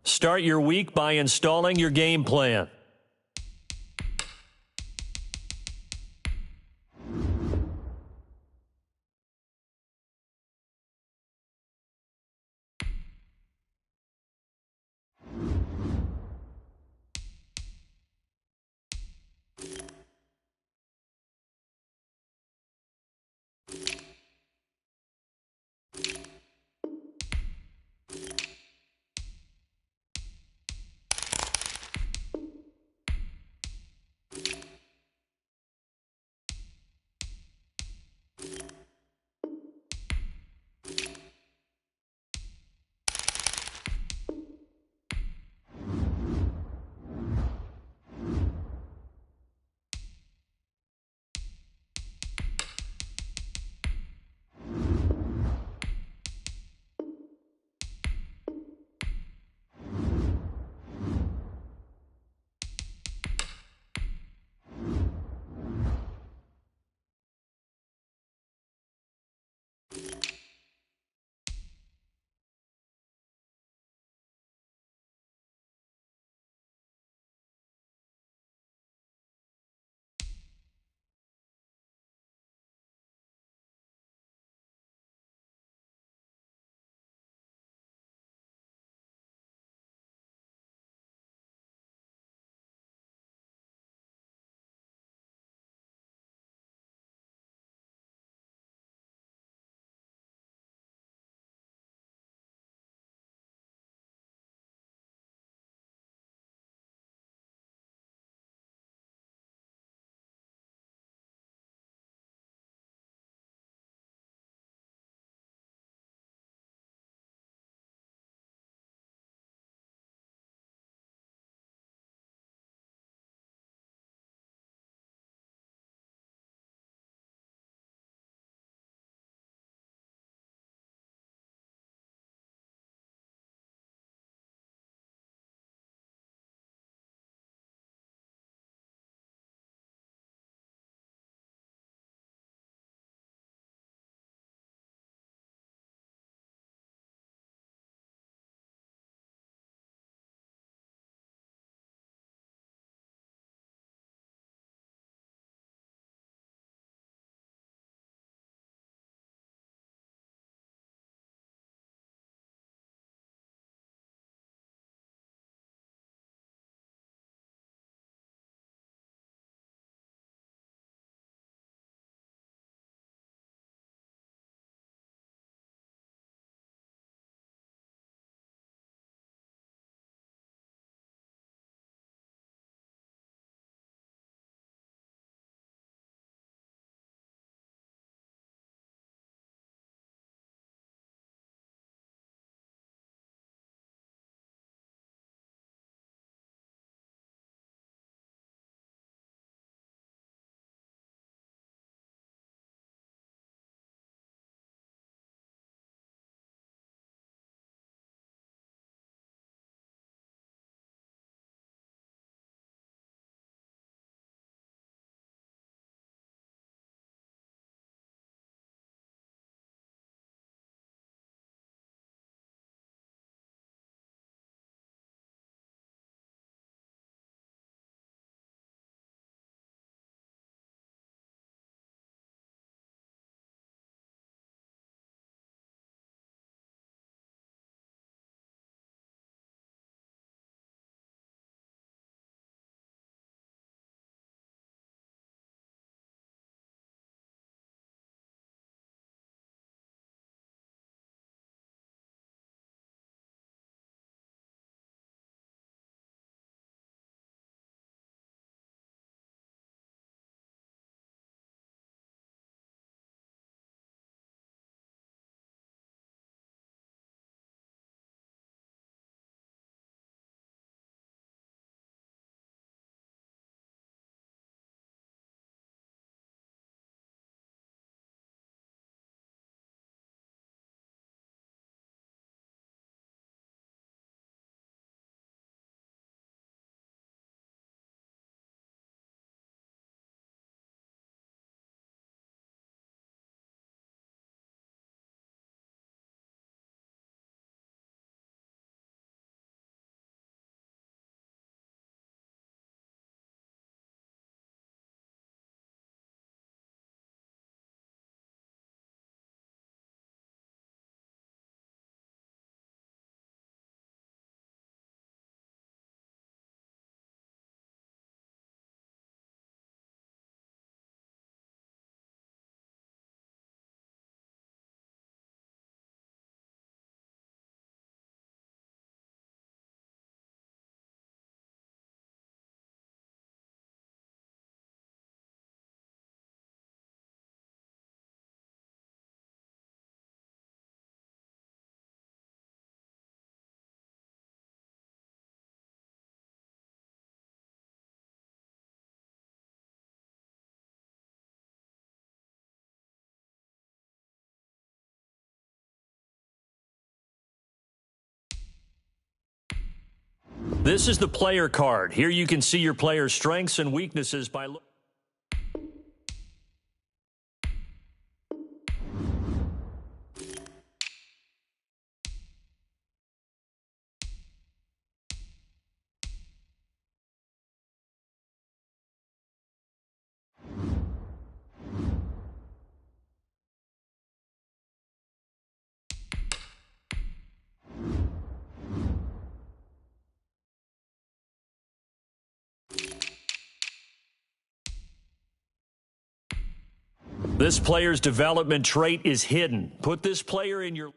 Start your week by installing your game plan. This is the player card. Here you can see your player's strengths and weaknesses by looking. This player's development trait is hidden. Put this player in your...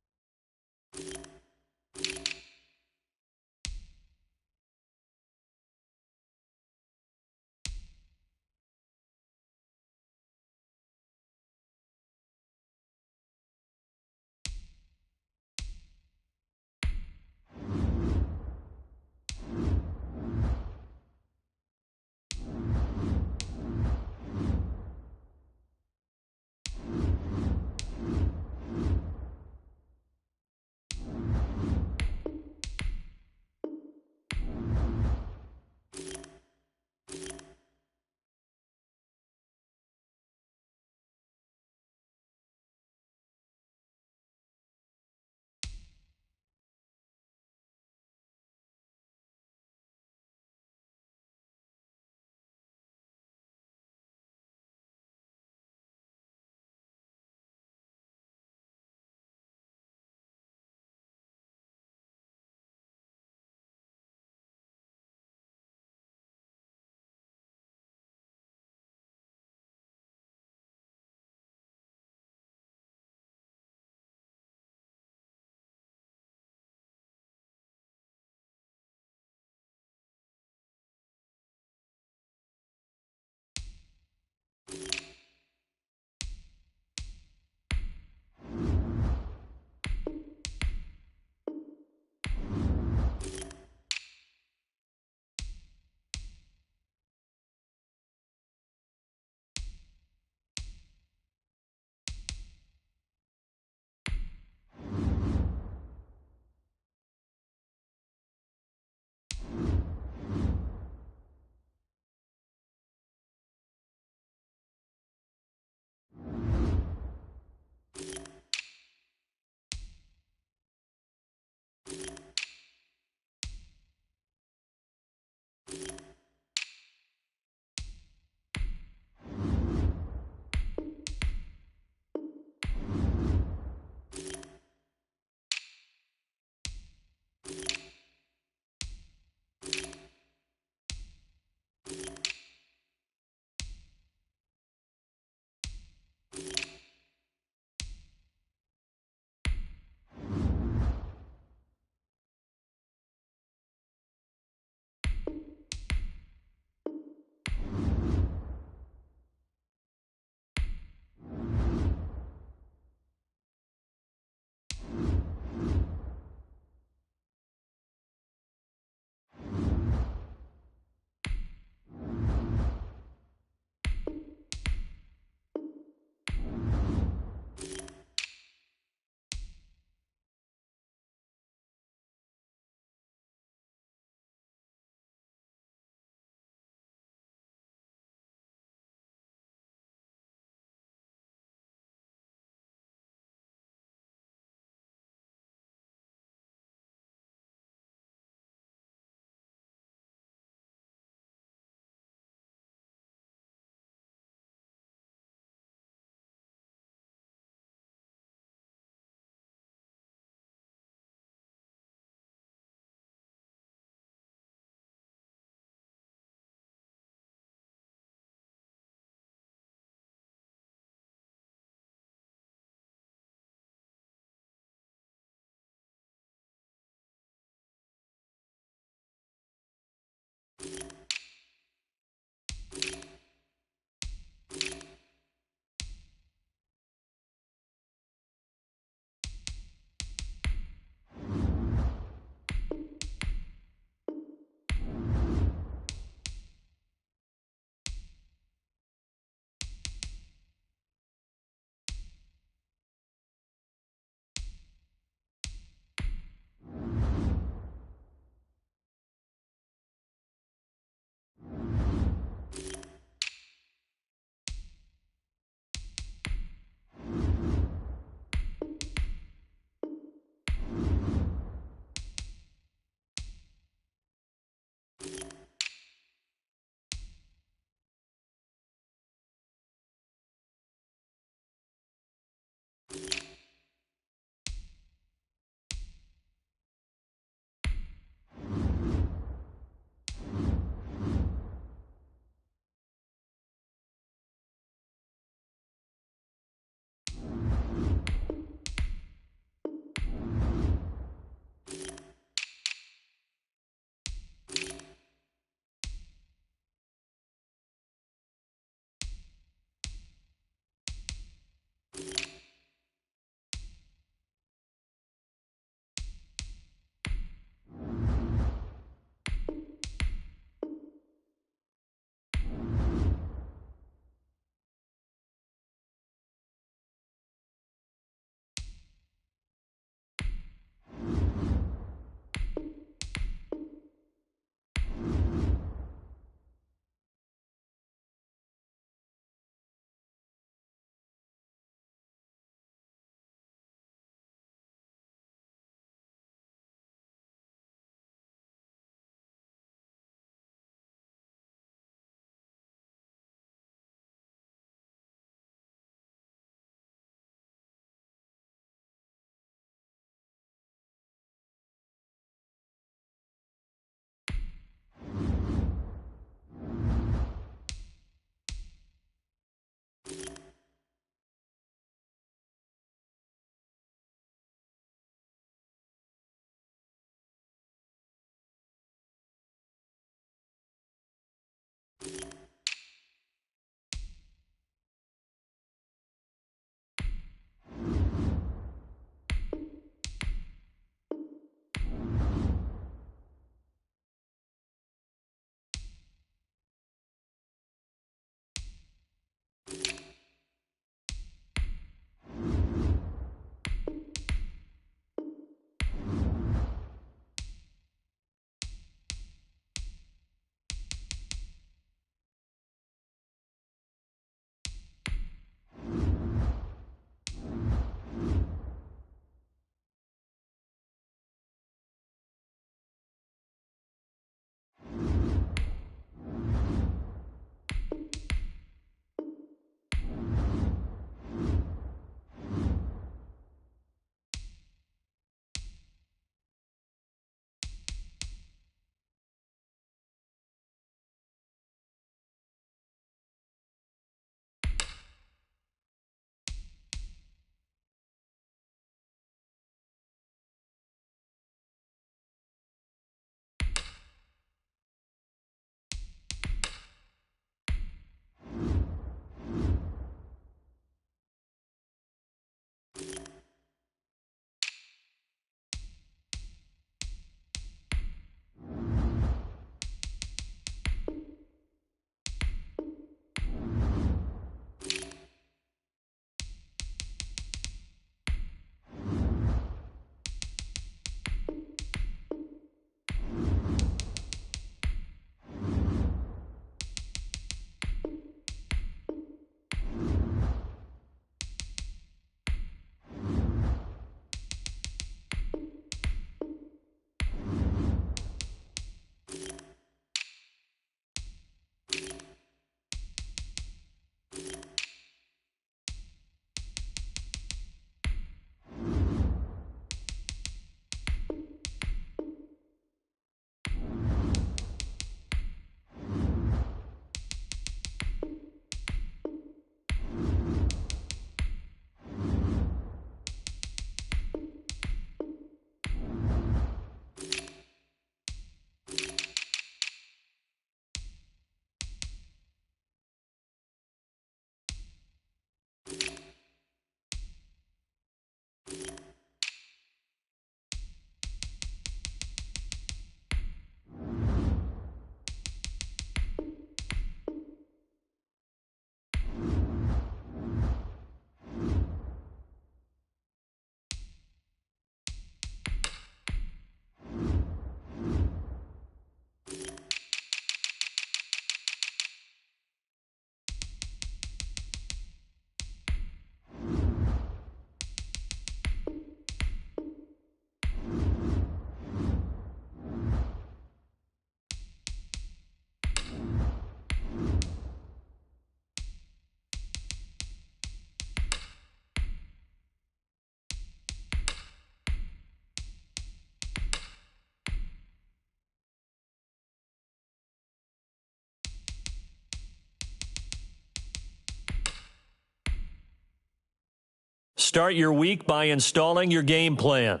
Start your week by installing your game plan.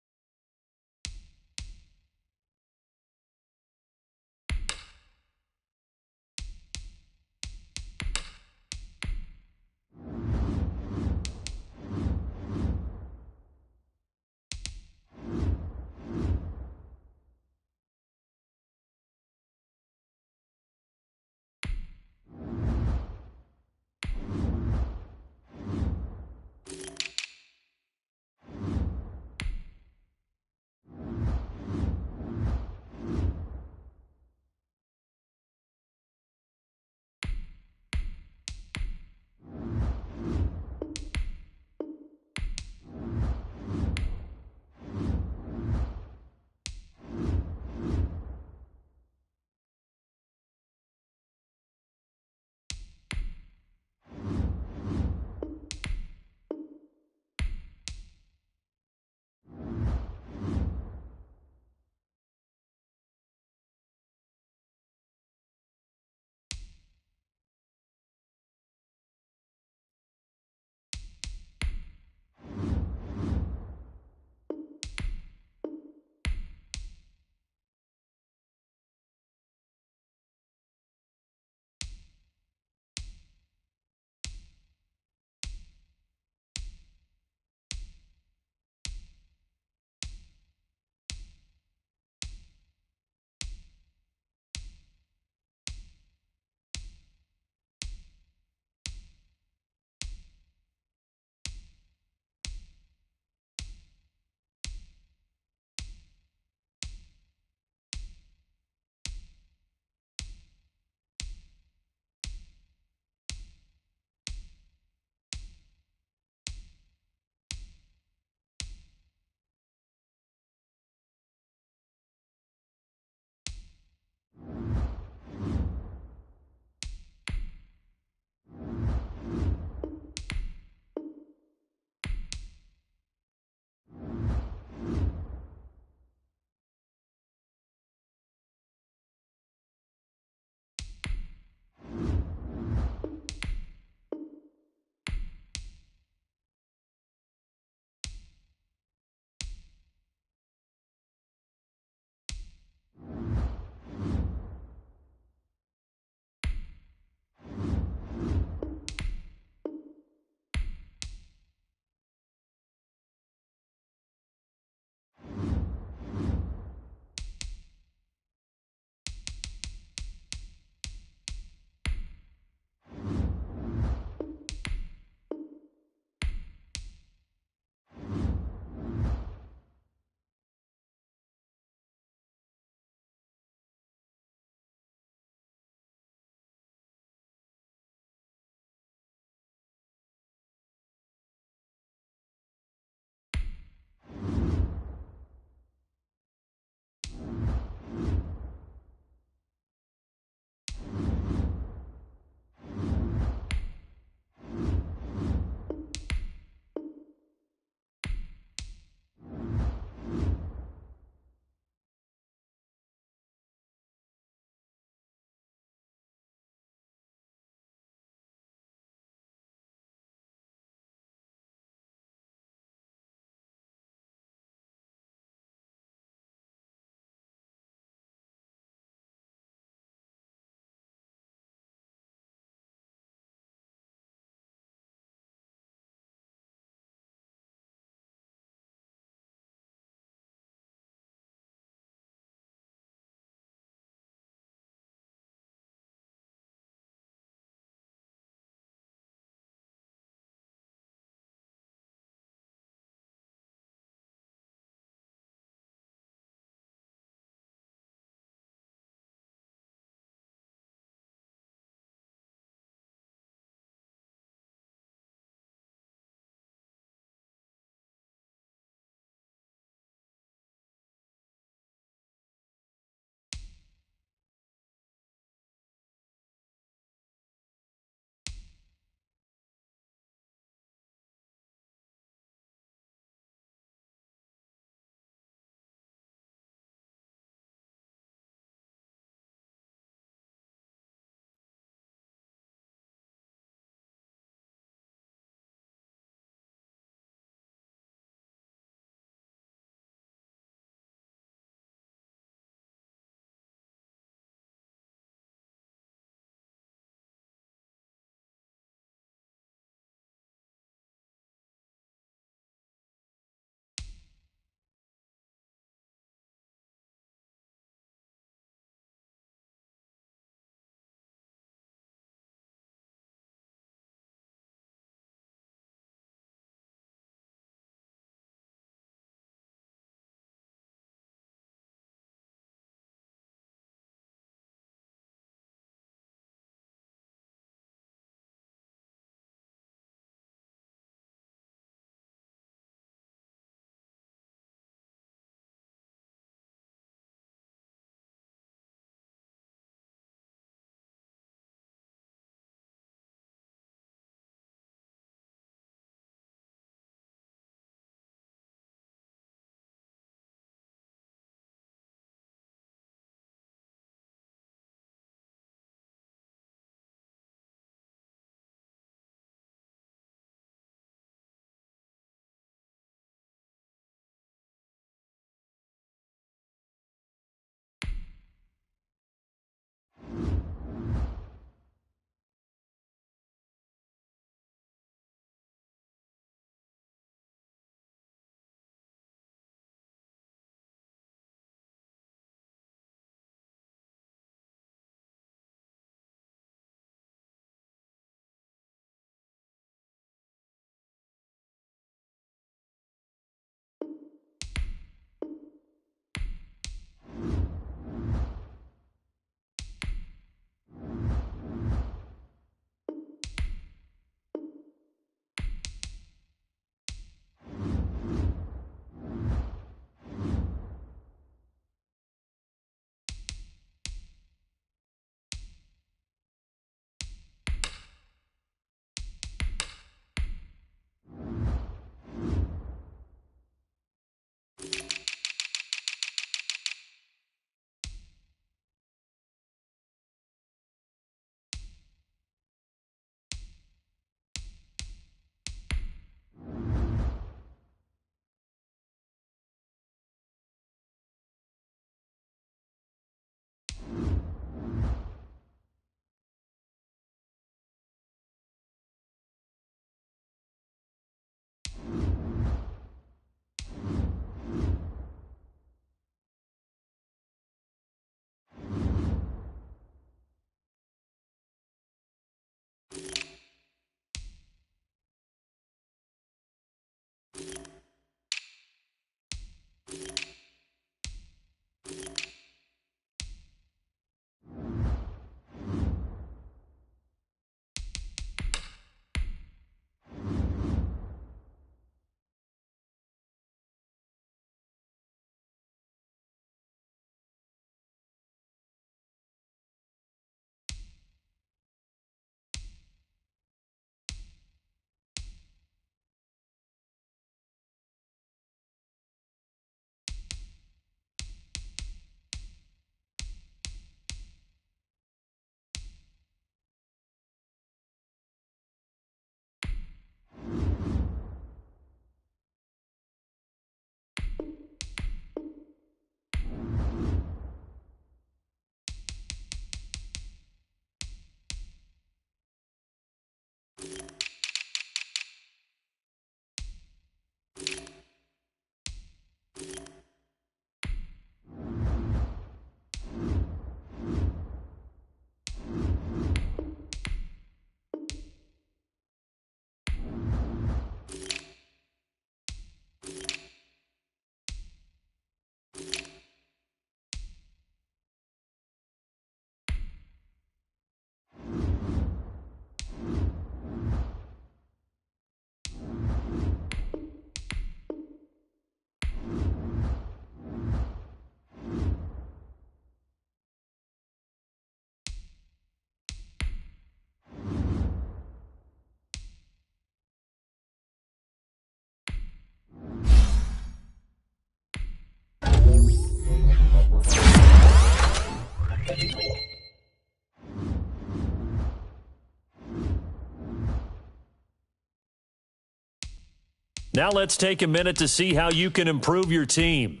Now let's take a minute to see how you can improve your team.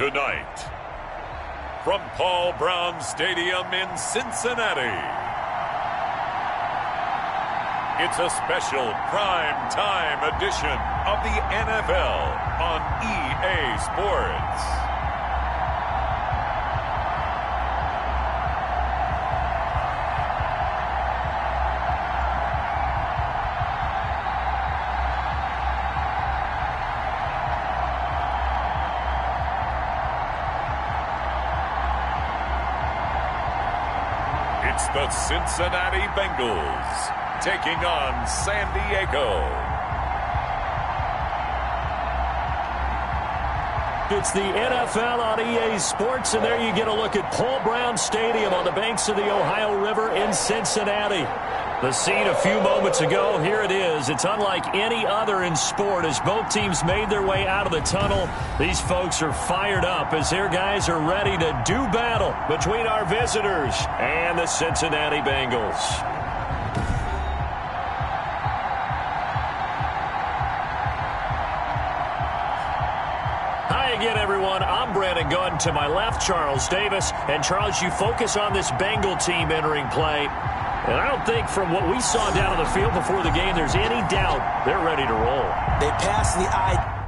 Tonight, from Paul Brown Stadium in Cincinnati, it's a special prime time edition of the NFL on EA Sports. It's the Cincinnati Bengals taking on San Diego. It's the NFL on EA Sports, and there you get a look at Paul Brown Stadium on the banks of the Ohio River in Cincinnati. The scene a few moments ago, here it is. It's unlike any other in sport as both teams made their way out of the tunnel. These folks are fired up as their guys are ready to do battle between our visitors and the Cincinnati Bengals. Hi again, everyone. I'm Brandon Gunn. To my left, Charles Davis. And, Charles, you focus on this Bengal team entering play. And I don't think from what we saw down on the field before the game there's any doubt they're ready to roll. They passed the eye.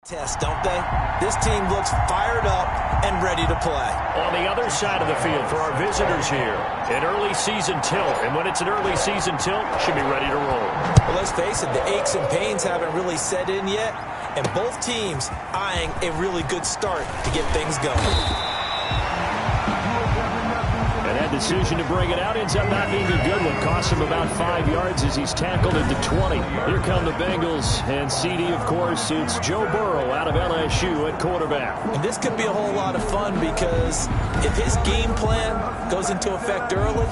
Test, don't they? This team looks fired up and ready to play. On the other side of the field for our visitors here, an early season tilt. And when it's an early season tilt, should be ready to roll. Well, let's face it, the aches and pains haven't really set in yet. And both teams eyeing a really good start to get things going. And that decision to bring it out ends up not being a good one. Costs him about 5 yards as he's tackled at the 20. Here come the Bengals. And CD, of course, it's Joe Burrow out of LSU at quarterback. And this could be a whole lot of fun because if his game plan goes into effect early,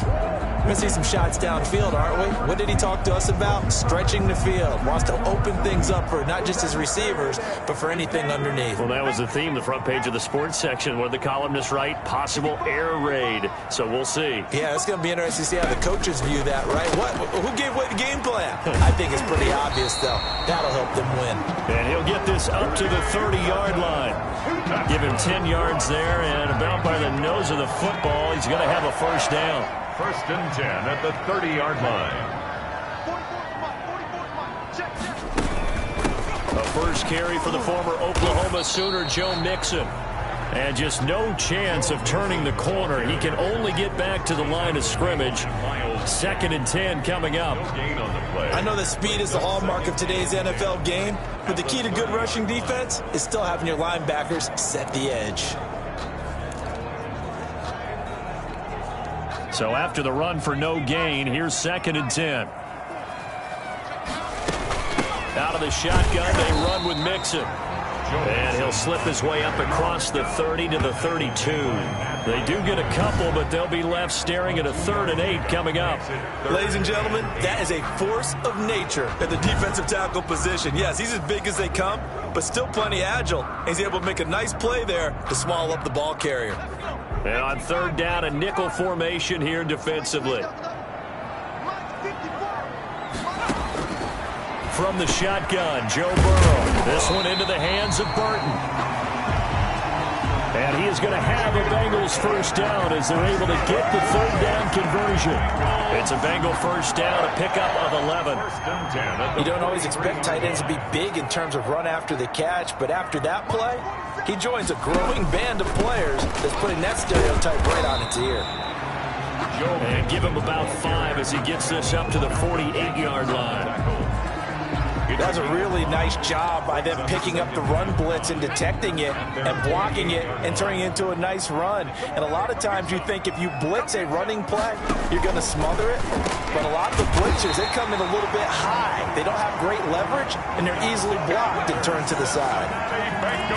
we're going to see some shots downfield, aren't we? What did he talk to us about? Stretching the field. Wants to open things up for not just his receivers, but for anything underneath. Well, that was the theme, the front page of the sports section, where the columnists write, possible air raid. So we'll see. Yeah, it's going to be interesting to see how the coaches view that, right? Who gave away the game plan? I think it's pretty obvious, though. That'll help them win. And he'll get this up to the 30-yard line. Give him 10 yards there, and about by the nose of the football, he's going to have a first down. First and 10 at the 30-yard line. A first carry for the former Oklahoma Sooner, Joe Mixon. And just no chance of turning the corner. He can only get back to the line of scrimmage. Second and 10 coming up. I know that speed is the hallmark of today's NFL game, but the key to good rushing defense is still having your linebackers set the edge. So after the run for no gain, here's second and 10. Out of the shotgun, they run with Mixon. And he'll slip his way up across the 30 to the 32. They do get a couple, but they'll be left staring at a 3rd and 8 coming up. Ladies and gentlemen, that is a force of nature at the defensive tackle position. Yes, he's as big as they come, but still plenty agile. He's able to make a nice play there to swallow up the ball carrier. And on 3rd down, a nickel formation here defensively. From the shotgun, Joe Burrow. This one into the hands of Burton. And he is going to have a Bengals first down as they're able to get the 3rd down conversion. It's a Bengal first down, a pickup of 11. You don't always expect tight ends to be big in terms of run after the catch, but after that play, he joins a growing band of players that's putting that stereotype right on its ear. And give him about 5 as he gets this up to the 48-yard line. That's a really nice job by them picking up the run blitz and detecting it and blocking it and turning it into a nice run. And a lot of times you think if you blitz a running play, you're going to smother it. But a lot of the blitzers, they come in a little bit high. They don't have great leverage, and they're easily blocked and turned to the side.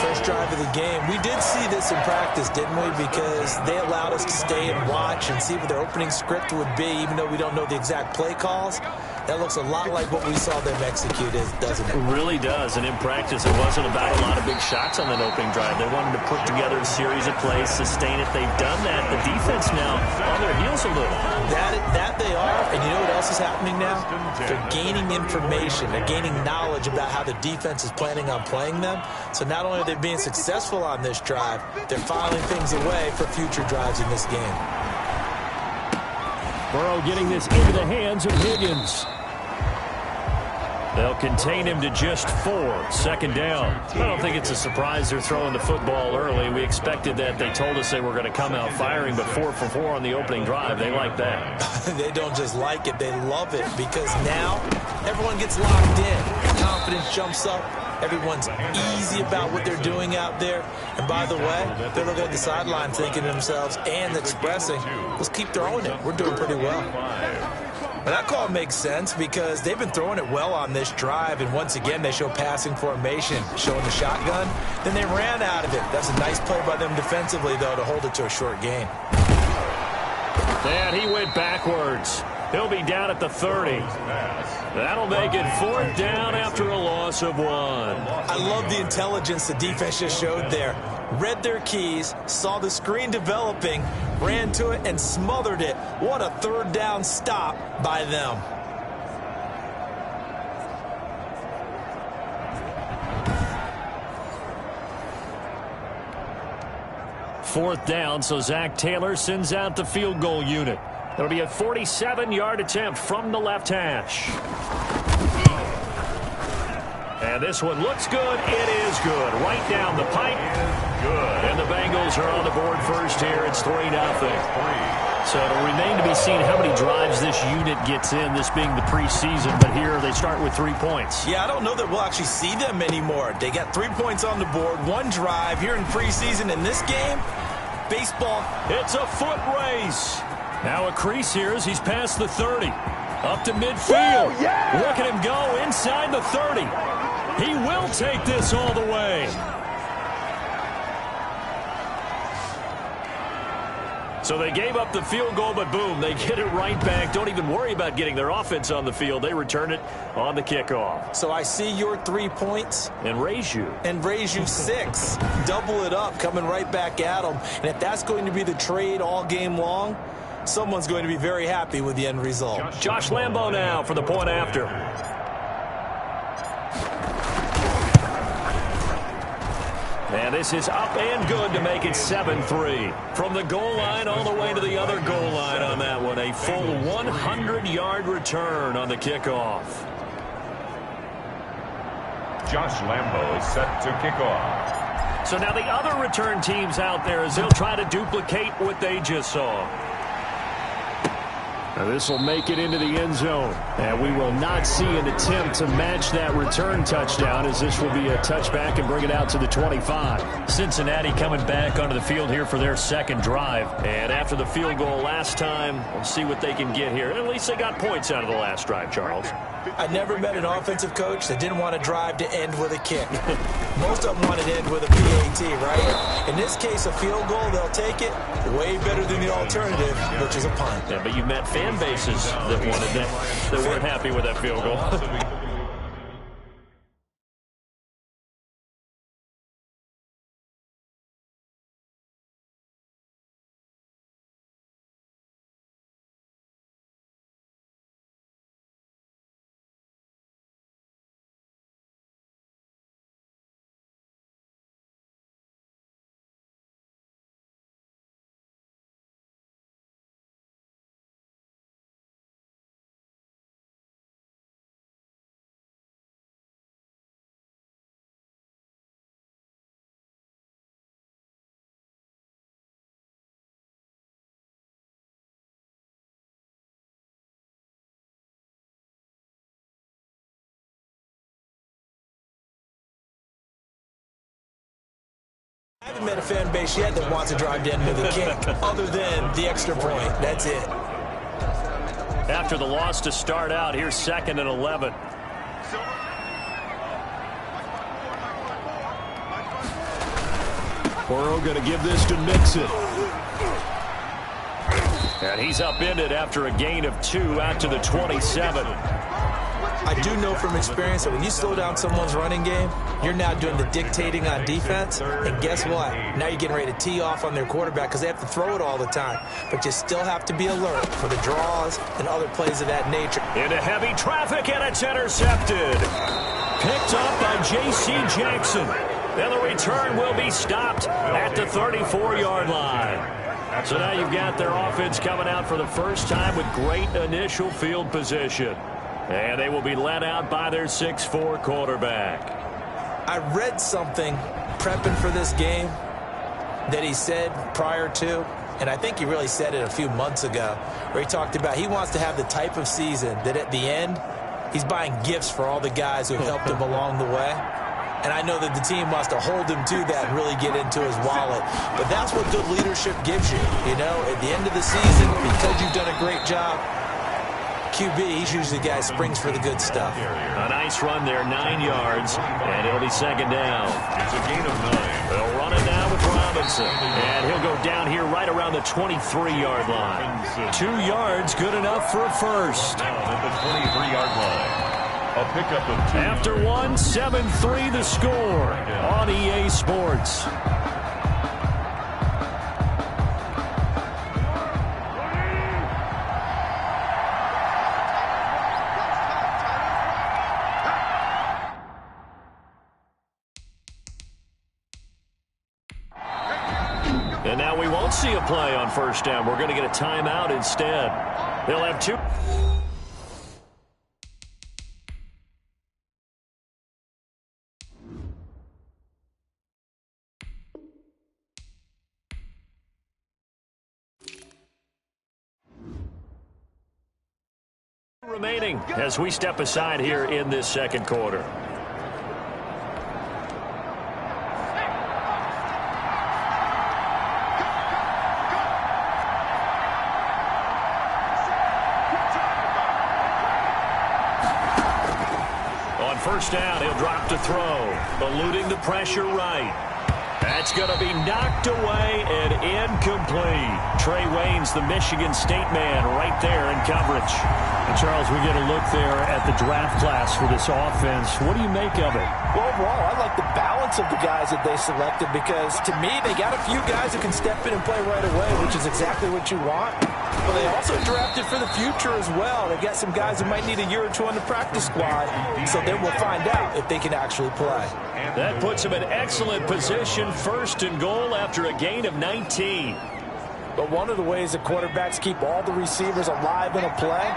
First drive of the game. We did see this in practice, didn't we? Because they allowed us to stay and watch and see what their opening script would be, even though we don't know the exact play calls. That looks a lot like what we saw them execute, doesn't it? It really does. And in practice, it wasn't about a lot of big shots on that opening drive. They wanted to put together a series of plays, sustain it. They've done that. The defense now on their heels a little. That they are. And you know what else is happening now? They're gaining information. They're gaining knowledge about how the defense is planning on playing them. So not only are they being successful on this drive, they're filing things away for future drives in this game. Burrow getting this into the hands of Higgins. They'll contain him to just 4. Second down. I don't think it's a surprise they're throwing the football early. We expected that. They told us they were going to come out firing, but 4 for 4 on the opening drive. They like that. They don't just like it. They love it because now everyone gets locked in. Confidence jumps up. Everyone's easy about what they're doing out there. And by the way, they're looking at the sideline thinking to themselves and expressing, let's keep throwing it. We're doing pretty well. And that call makes sense because they've been throwing it well on this drive, and once again they show passing formation, showing the shotgun. Then they ran out of it. That's a nice play by them defensively, though, to hold it to a short gain. And he went backwards. He'll be down at the 30. That'll make it 4th down after a loss of 1. I love the intelligence the defense just showed there. Read their keys, saw the screen developing, ran to it, and smothered it. What a 3rd down stop by them. Fourth down, so Zach Taylor sends out the field goal unit. It'll be a 47-yard attempt from the left hash. And this one looks good. It is good. Right down the pipe. Good. And the Bengals are on the board first here. It's 3-0. So it'll remain to be seen how many drives this unit gets in, this being the preseason. But here they start with 3 points. Yeah, I don't know that we'll actually see them anymore. They got 3 points on the board, 1 drive here in preseason. In this game, baseball. It's a foot race. Now a crease here as he's past the 30. Up to midfield. Woo, yeah! Look at him go inside the 30. He will take this all the way. So they gave up the field goal, but boom, they get it right back. Don't even worry about getting their offense on the field. They return it on the kickoff. So I see your 3 points. And raise you. And raise you 6. Double it up, coming right back at them. And if that's going to be the trade all game long, someone's going to be very happy with the end result. Josh Lambo now for the point after. And this is up and good to make it 7-3. From the goal line all the way to the other goal line on that one. A full 100-yard return on the kickoff. Josh Lambo is set to kick off. So now the other return teams out there as they'll try to duplicate what they just saw. Now this will make it into the end zone. And we will not see an attempt to match that return touchdown, as this will be a touchback and bring it out to the 25. Cincinnati coming back onto the field here for their second drive. And after the field goal last time, we'll see what they can get here. At least they got points out of the last drive, Charles. I never met an offensive coach that didn't want to drive to end with a kick. Most of them want to end with a PAT, right? In this case, a field goal, they'll take it. Way better than the alternative, which is a punt. Yeah, but you met fan bases that wanted that, that weren't happy with that field goal. I haven't met a fan base yet that wants to drive to end with a kick, other than the extra point. That's it. After the loss to start out, here's 2nd and 11. Burrow going to give this to Mixon. And he's upended after a gain of 2 out to the 27. I do know from experience that when you slow down someone's running game, you're now doing the dictating on defense. And guess what? Now you're getting ready to tee off on their quarterback because they have to throw it all the time. But you still have to be alert for the draws and other plays of that nature. Into heavy traffic, and it's intercepted. Picked up by J.C. Jackson. Then the return will be stopped at the 34-yard line. So now you've got their offense coming out for the first time with great initial field position. And they will be led out by their 6'4" quarterback. I read something prepping for this game that he said prior to, and I think he really said it a few months ago, where he talked about he wants to have the type of season that at the end, he's buying gifts for all the guys who have helped him along the way. And I know that the team wants to hold him to that and really get into his wallet. But that's what good leadership gives you. You know, at the end of the season, because you've done a great job, QB, he's usually the guy who springs for the good stuff. A nice run there, 9 yards, and it'll be 2nd down. It's a gain of 9. They'll run it now with Robinson, and he'll go down here right around the 23-yard line. 2 yards, good enough for a first. At the 23-yard line. A pickup of 2. After 1, 7-3 the score on EA Sports. And now we won't see a play on first down. We're going to get a timeout instead. They'll have 2. Remaining as we step aside here in this second quarter. On first down, he'll drop to throw, eluding the pressure right. That's going to be knocked away and incomplete. Trey Waynes, the Michigan State man, right there in coverage. And Charles, we get a look there at the draft class for this offense. What do you make of it? Well, overall, I like the balance of the guys that they selected because, to me, they got a few guys who can step in and play right away, which is exactly what you want. But they also drafted for the future as well. They got some guys who might need a year or two on the practice squad, so then we'll find out if they can actually play. That puts him in excellent position, first and goal after a gain of 19. But one of the ways that quarterbacks keep all the receivers alive in a play,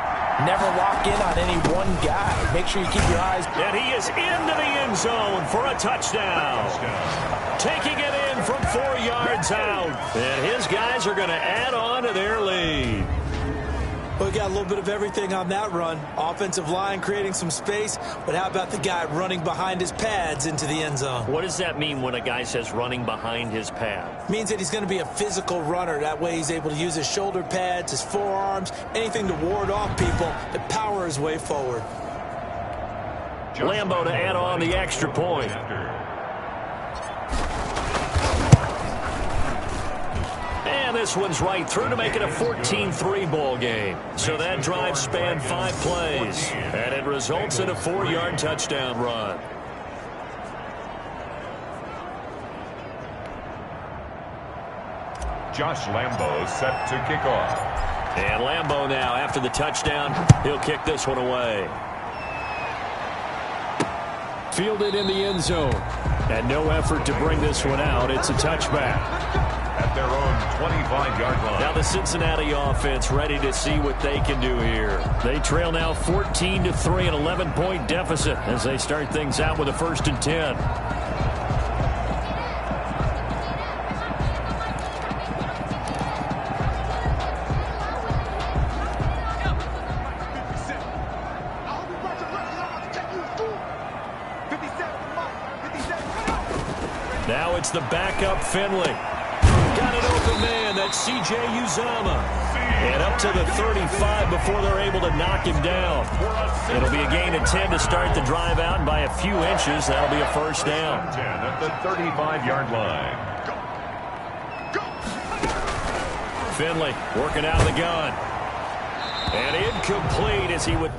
never lock in on any one guy. Make sure you keep your eyes. And he is into the end zone for a touchdown. Taking it in from 4 yards out. And his guys are going to add on to their lead. We got a little bit of everything on that run. Offensive line creating some space, but how about the guy running behind his pads into the end zone? What does that mean when a guy says running behind his pad? Means that he's going to be a physical runner. That way he's able to use his shoulder pads, his forearms, anything to ward off people to power his way forward. Lambo to add on the extra point. And this one's right through to make it a 14-3 ball game. So that drive spanned 5 plays. And it results in a 4-yard touchdown run. Josh Lambo set to kick off. And Lambo now, after the touchdown, he'll kick this one away. Fielded in the end zone. And no effort to bring this one out. It's a touchback. At their own 25-yard line. Now the Cincinnati offense ready to see what they can do here. They trail now 14-3, an 11-point deficit as they start things out with a 1st and 10. Now it's the backup Finley. Got an open man, that's C.J. Uzama. And up to the 35 before they're able to knock him down. It'll be a gain of 10 to start the drive out, and by a few inches, that'll be a 1st down. 10 at the 35-yard line. Finley working out of the gun. And incomplete as he would...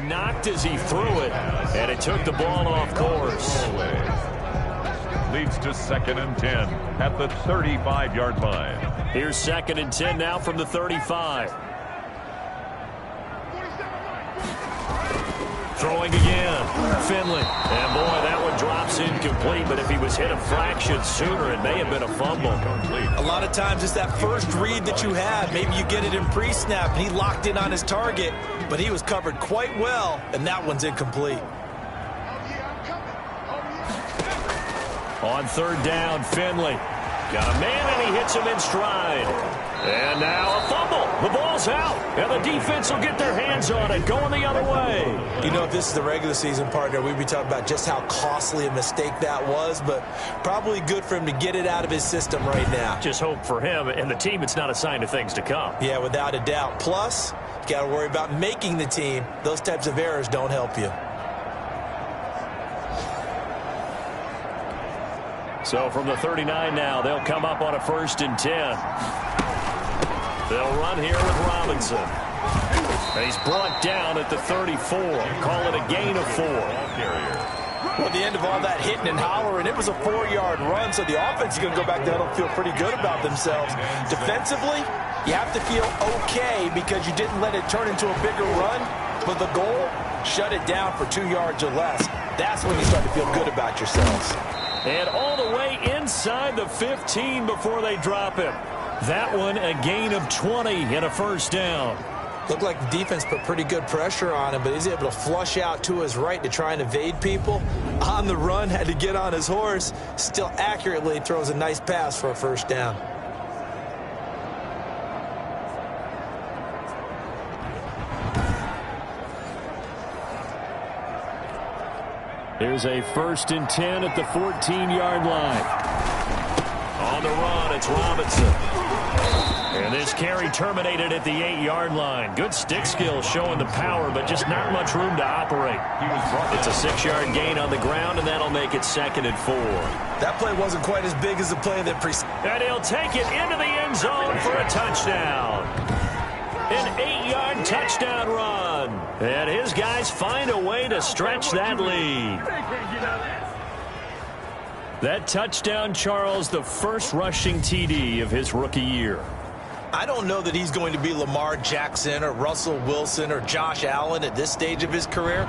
knocked as he threw it, and it took the ball off course. Leads to 2nd and 10 at the 35-yard line. Here's 2nd and 10 now from the 35. Throwing again. Finley. And boy, that one drops incomplete, but if he was hit a fraction sooner, it may have been a fumble. A lot of times it's that first read that you have. Maybe you get it in pre-snap, and he locked in on his target, but he was covered quite well, and that one's incomplete. On 3rd down, Finley. Got a man, and he hits him in stride. And now a fumble. The ball's out, and the defense will get their hands on it, going the other way. You know, if this is the regular season partner, we'd be talking about just how costly a mistake that was, but probably good for him to get it out of his system right now. Just hope for him and the team it's not a sign of things to come. Yeah, without a doubt. Plus, you got to worry about making the team. Those types of errors don't help you. So from the 39 now, they'll come up on a 1st and 10. They'll run here with Robinson. He's brought down at the 34. Call it a gain of 4. Well, at the end of all that hitting and hollering, it was a 4-yard run, so the offense is going to go back there and feel pretty good about themselves. Defensively, you have to feel okay because you didn't let it turn into a bigger run, but the goal, shut it down for 2 yards or less. That's when you start to feel good about yourselves. And all the way inside the 15 before they drop him. That one a gain of 20 and a 1st down. Looked like the defense put pretty good pressure on him, but he's able to flush out to his right to try and evade people. On the run, had to get on his horse. Still accurately throws a nice pass for a 1st down. Here's a 1st and 10 at the 14-yard line. On the run, it's Robinson. And this carry terminated at the 8-yard line. Good stick skill showing the power, but just not much room to operate. It's a 6-yard gain on the ground, and that'll make it 2nd and 4. That play wasn't quite as big as the play that preceded. And he'll take it into the end zone for a touchdown. An 8-yard touchdown run. And his guys find a way to stretch that lead. That touchdown, Charles, the first rushing TD of his rookie year. I don't know that he's going to be Lamar Jackson or Russell Wilson or Josh Allen at this stage of his career,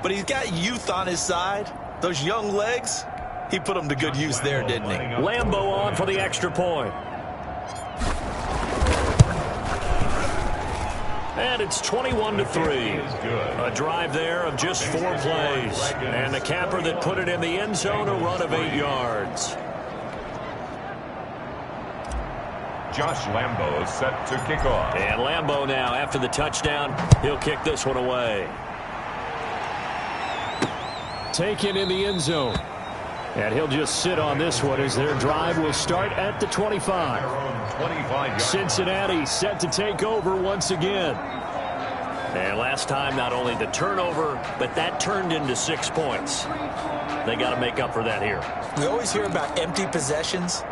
but he's got youth on his side. Those young legs, he put them to good use there, didn't he? Lambo on for the extra point. And it's 21-3. A drive there of just 4 plays. And the capper that put it in the end zone, a run of 8 yards. Josh Lambo set to kick off. And Lambo now, after the touchdown, he'll kick this one away. Taken in the end zone. And he'll just sit on this one as their drive will start at the 25. Cincinnati set to take over once again. And last time, not only the turnover, but that turned into 6 points. They got to make up for that here. We always hear about empty possessions,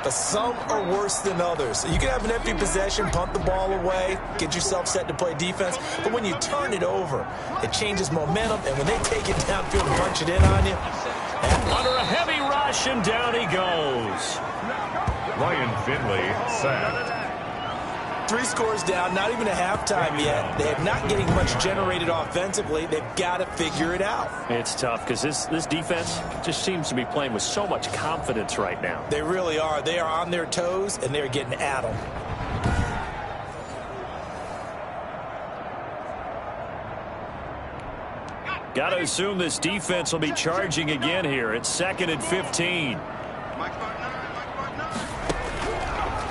but some are worse than others. You can have an empty possession, punt the ball away, get yourself set to play defense, but when you turn it over, it changes momentum, and when they take it downfield and punch it in on you. Under a heavy rush, and down he goes. Ryan Finley sacked. 3 scores down, not even a halftime yet. They are not getting much generated offensively. They've got to figure it out. It's tough because this defense just seems to be playing with so much confidence right now. They really are. They are on their toes, and they're getting at them. Got to assume this defense will be charging again here. It's 2nd and 15.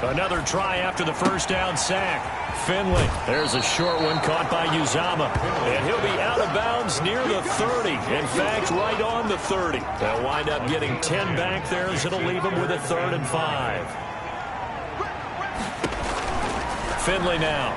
Another try after the 1st down sack. Finley. There's a short one caught by Uzama. And he'll be out of bounds near the 30. In fact, right on the 30. They'll wind up getting 10 back there as it'll leave them with a 3rd and 5. Finley now.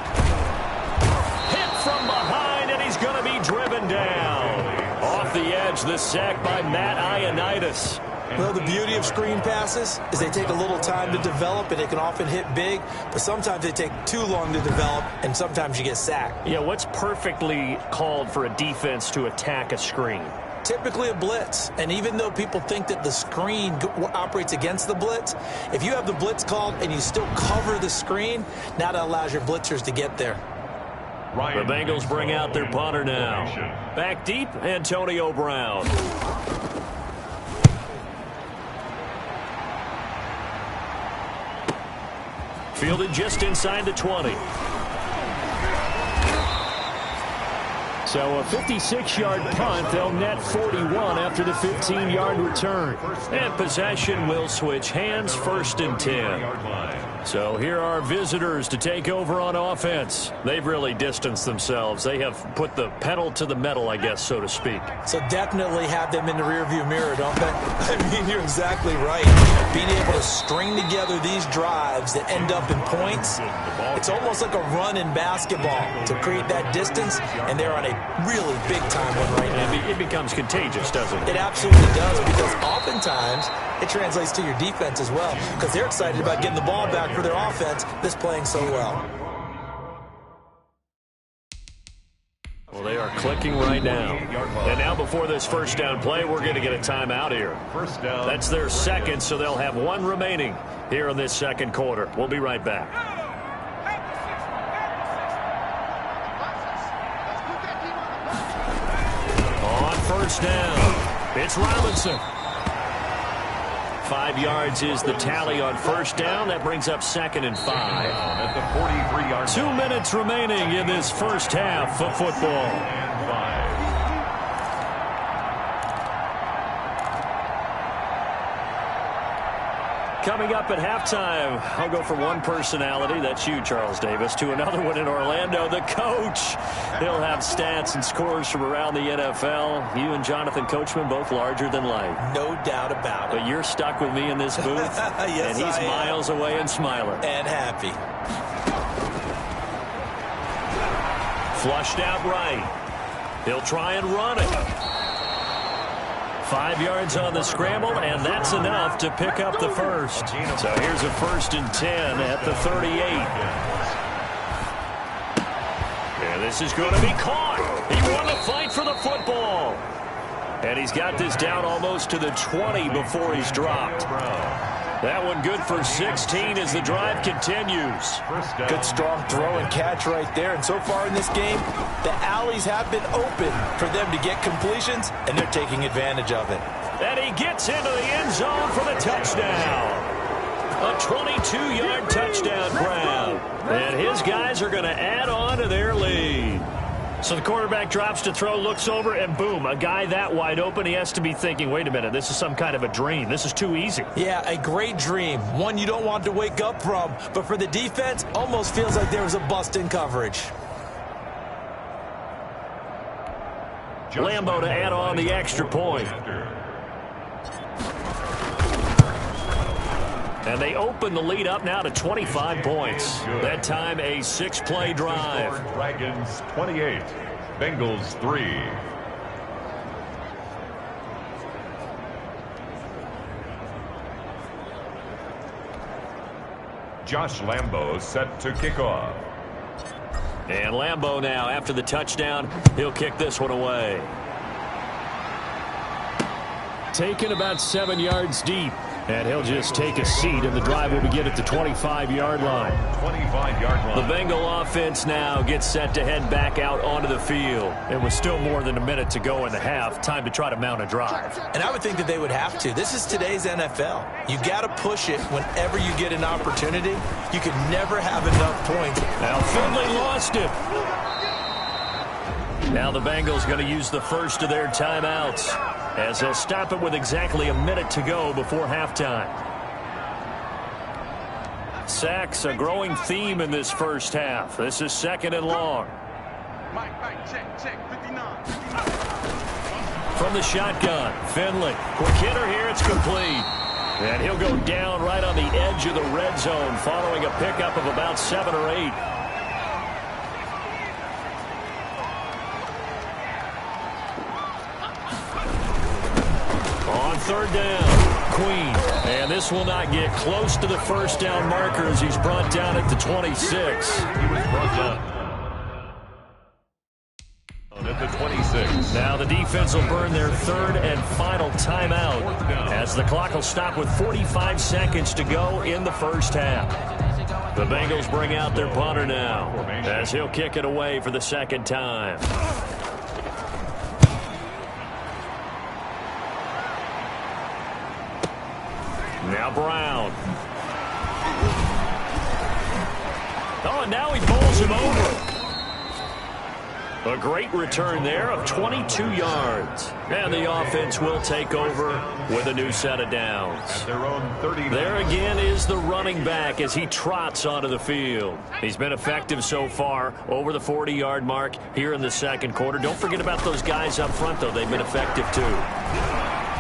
Hit from behind, and he's going to be driven down. Off the edge, the sack by Matt Ioannidis. Well, the beauty of screen passes is they take a little time to develop, and they can often hit big, but sometimes they take too long to develop, and sometimes you get sacked. Yeah, what's perfectly called for a defense to attack a screen? Typically a blitz, and even though people think that the screen operates against the blitz, if you have the blitz called and you still cover the screen, now that allows your blitzers to get there. The Bengals bring out their punter now. Back deep, Antonio Brown. Fielded just inside the 20. So a 56-yard punt, they'll net 41 after the 15-yard return. And possession will switch hands, 1st and 10. So here are visitors to take over on offense. They've really distanced themselves. They have put the pedal to the metal, I guess, so to speak. So definitely have them in the rearview mirror, don't they? I mean, you're exactly right. Being able to string together these drives that end up in points, it's almost like a run in basketball to create that distance, and they're on a really big-time one right now. It becomes contagious, doesn't it? It absolutely does, because oftentimes it translates to your defense as well, because they're excited about getting the ball back for their offense that's playing so well. Well, they are clicking right now. And now before this first down play, we're going to get a timeout here. That's their second, so they'll have one remaining here in this second quarter. We'll be right back. On first down, it's Robinson. 5 yards is the tally on first down. That brings up 2nd and 5. At the 43-yard 2 minutes remaining in this first half of football. Coming up at halftime, I'll go from one personality, that's you, Charles Davis, to another one in Orlando, the coach. He'll have stats and scores from around the NFL. You and Jonathan Coachman, both larger than life. No doubt about it. But you're stuck with me in this booth, yes, and he's miles away and smiling. And happy. Flushed out right. He'll try and run it. 5 yards on the scramble, and that's enough to pick up the first. So here's a 1st and 10 at the 38. And this is going to be caught. He won the fight for the football. And he's got this down almost to the 20 before he's dropped. That one good for 16 as the drive continues. Good strong throw and catch right there. And so far in this game, the alleys have been open for them to get completions, and they're taking advantage of it. And he gets into the end zone for the touchdown. A 22-yard touchdown grab. And his guys are going to add on to their lead. So the quarterback drops to throw, looks over, and boom, a guy that wide open, he has to be thinking, wait a minute, this is some kind of a dream. This is too easy. Yeah, a great dream. One you don't want to wake up from. But for the defense, almost feels like there was a bust in coverage. Lambo to add on the extra point. And they open the lead up now to 25 points. That time a 6-play drive. Dragons 28, Bengals 3. Josh Lambo set to kick off. And Lambo now, after the touchdown, he'll kick this one away. Taken about 7 yards deep. And he'll just take a seat, and the drive will begin at the 25-yard line. 25-yard line. The Bengal offense now gets set to head back out onto the field. It was still more than a minute to go in the half. Time to try to mount a drive. And I would think that they would have to. This is today's NFL. You got to push it whenever you get an opportunity. You can never have enough points. Now Finley lost it. Now the Bengals going to use the first of their timeouts, as they'll stop it with exactly a minute to go before halftime. Sacks, a growing theme in this first half. This is 2nd and long. Check, 59. From the shotgun, Finley. Quick hitter here, it's complete. And he'll go down right on the edge of the red zone following a pickup of about 7 or 8. On 3rd down. queen. And this will not get close to the first down marker as he's brought down at the 26. He was brought down at the 26. Now the defense will burn their third and final timeout as the clock will stop with 45 seconds to go in the first half. The Bengals bring out their punter now as he'll kick it away for the second time. Now Brown. Oh, and now he bowls him over. A great return there of 22 yards. And the offense will take over with a new set of downs. At their own 39. There again is the running back as he trots onto the field. He's been effective so far over the 40-yard mark here in the second quarter. Don't forget about those guys up front, though. They've been effective, too.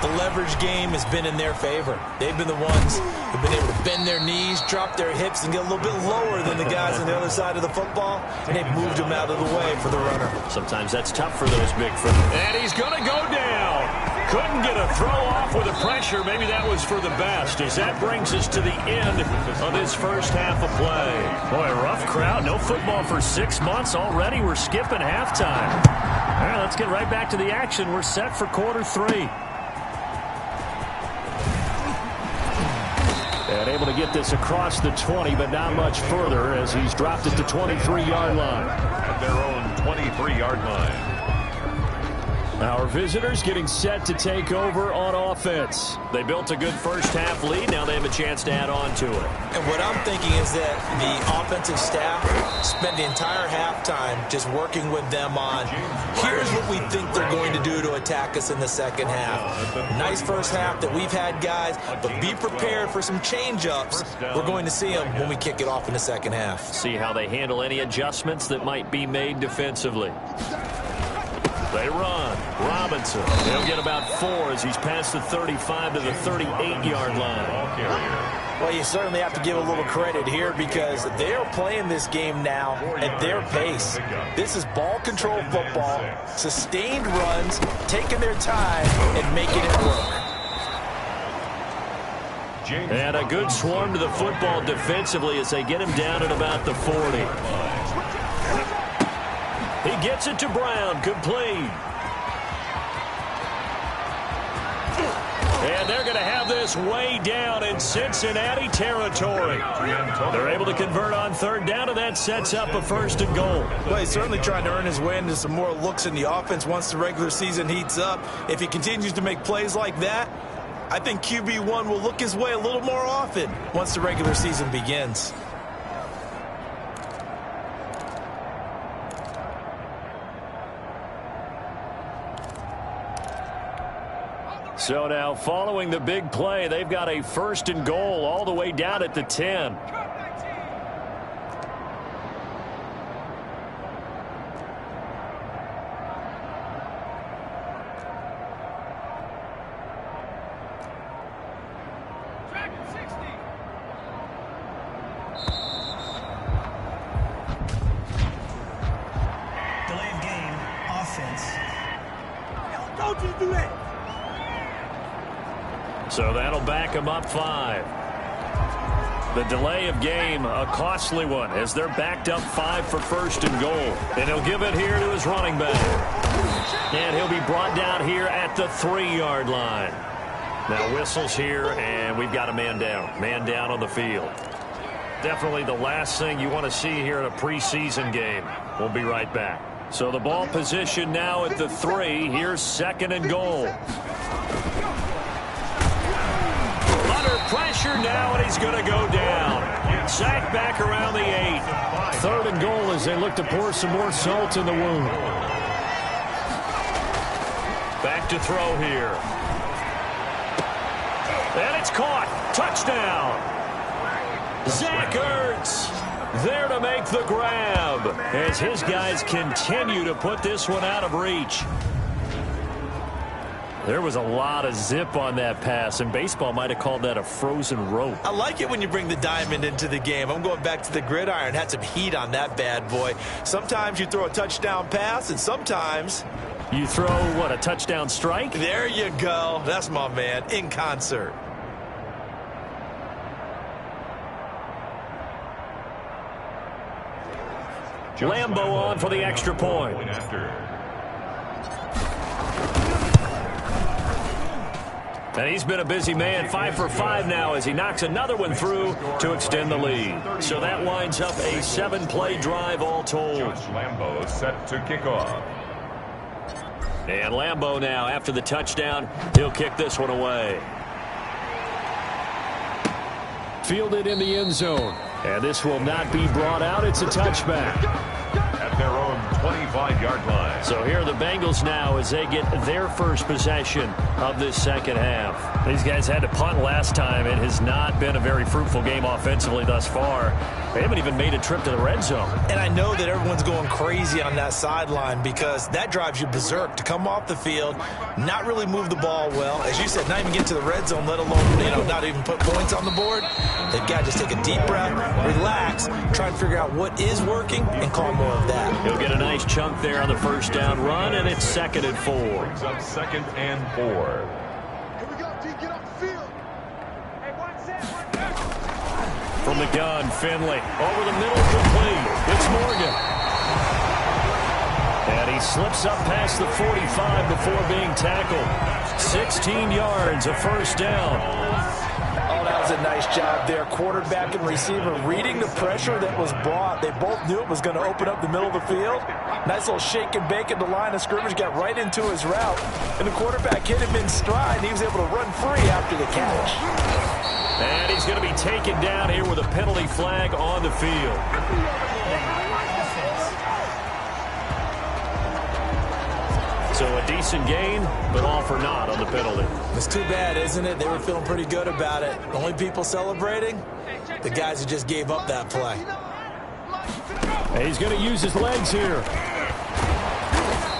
The leverage game has been in their favor. They've been the ones who've been able to bend their knees, drop their hips, and get a little bit lower than the guys on the other side of the football, and they've moved them out of the way for the runner. Sometimes that's tough for those big fellas. And he's going to go down. Couldn't get a throw off with the pressure. Maybe that was for the best, as that brings us to the end of this first half of play. Boy, a rough crowd. No football for 6 months already. We're skipping halftime. All right, let's get right back to the action. We're set for quarter three. And able to get this across the 20, but not much further as he's dropped at the 23-yard line. At their own 23-yard line. Our visitors getting set to take over on offense. They built a good first-half lead. Now they have a chance to add on to it. And what I'm thinking is that the offensive staff spent the entire halftime just working with them on, here's what we think they're going to do to attack us in the second half. Nice first half that we've had, guys, but be prepared for some change-ups. We're going to see them when we kick it off in the second half. See how they handle any adjustments that might be made defensively. They run. Robinson. He'll get about 4 as he's past the 35 to the 38-yard line. Well, you certainly have to give a little credit here because they're playing this game now at their pace. This is ball control football, sustained runs, taking their time and making it work. And a good swarm to the football defensively as they get him down at about the 40. He gets it to Brown, complete. And they're going to have this way down in Cincinnati territory. They're able to convert on third down, and that sets up a first and goal. Well, he's certainly trying to earn his way into some more looks in the offense once the regular season heats up. If he continues to make plays like that, I think QB1 will look his way a little more often once the regular season begins. So now following the big play, they've got a first and goal all the way down at the 10. Delay of game, offense. Don't you do that. So that'll back him up 5. The delay of game, a costly one, as they're backed up 5 for first and goal. And he'll give it here to his running back. And he'll be brought down here at the 3-yard line. Now whistles here, and we've got a man down. Man down on the field. Definitely the last thing you want to see here in a preseason game. We'll be right back. So the ball position now at the 3. Here's second and goal. Pressure now, and he's going to go down. Sacked back around the 8. Third and goal as they look to pour some more salt in the wound. Back to throw here. And it's caught. Touchdown. Zach Ertz there to make the grab as his guys continue to put this one out of reach. There was a lot of zip on that pass, and baseball might have called that a frozen rope. I like it when you bring the diamond into the game. I'm going back to the gridiron. Had some heat on that bad boy. Sometimes you throw a touchdown pass, and sometimes you throw, what, a touchdown strike? There you go. That's my man, in concert. Lambo on for the extra point. And he's been a busy man, 5 for 5 now as he knocks another one through to extend the lead. So that winds up a 7-play drive all told. Lambo set to kick off. And Lambo now, after the touchdown, he'll kick this one away. Fielded in the end zone. And this will not be brought out. It's a touchback. At their own 25-yard line. So here are the Bengals now as they get their first possession of this second half. These guys had to punt last time. It has not been a very fruitful game offensively thus far. They haven't even made a trip to the red zone. And I know that everyone's going crazy on that sideline because that drives you berserk to come off the field, not really move the ball well. As you said, not even get to the red zone, let alone, not even put points on the board. They've got to just take a deep breath, relax, try and figure out what is working and call more of that. He'll get a nice chunk there on the first down run, and it's 2nd and 4. Brings up 2nd and 4. Here we go, G. Get off the field. Hey, one set. From the gun, Finley. Over the middle, complete. It's Morgan. And he slips up past the 45 before being tackled. 16 yards, a first down. Oh, that was a nice job there. Quarterback and receiver reading the pressure that was brought. They both knew it was going to open up the middle of the field. Nice little shake and bake at the line of scrimmage. Got right into his route. And the quarterback hit him in stride. And he was able to run free after the catch. And he's going to be taken down here with a penalty flag on the field. So a decent gain, but all for naught on the penalty. It's too bad, isn't it? They were feeling pretty good about it. The only people celebrating, the guys who just gave up that play. And he's going to use his legs here.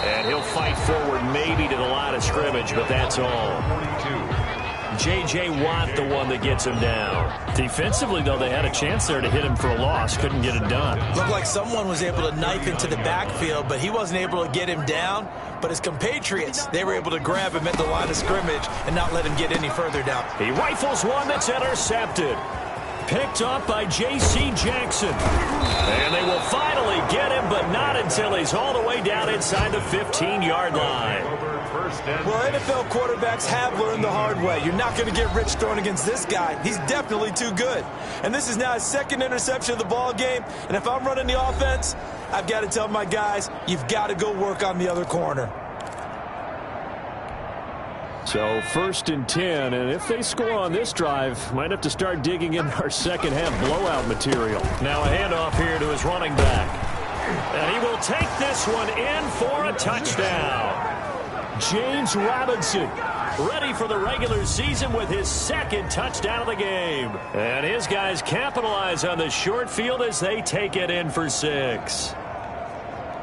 And he'll fight forward maybe to the line of scrimmage, but that's all. J.J. Watt, the one that gets him down. Defensively, though, they had a chance there to hit him for a loss. Couldn't get it done. Looked like someone was able to knife into the backfield, but he wasn't able to get him down. But his compatriots, they were able to grab him at the line of scrimmage and not let him get any further down. He rifles one that's intercepted. Picked up by J.C. Jackson. And they will finally get him, but not until he's all the way down inside the 15-yard line. Well, NFL quarterbacks have learned the hard way. You're not going to get rich throwing against this guy. He's definitely too good. And this is now his 2nd interception of the ball game. And if I'm running the offense, I've got to tell my guys, you've got to go work on the other corner. So 1st and 10, and if they score on this drive, might have to start digging in our second half blowout material. Now a handoff here to his running back. And he will take this one in for a touchdown. James Robinson, ready for the regular season with his 2nd touchdown of the game. And his guys capitalize on the short field as they take it in for 6.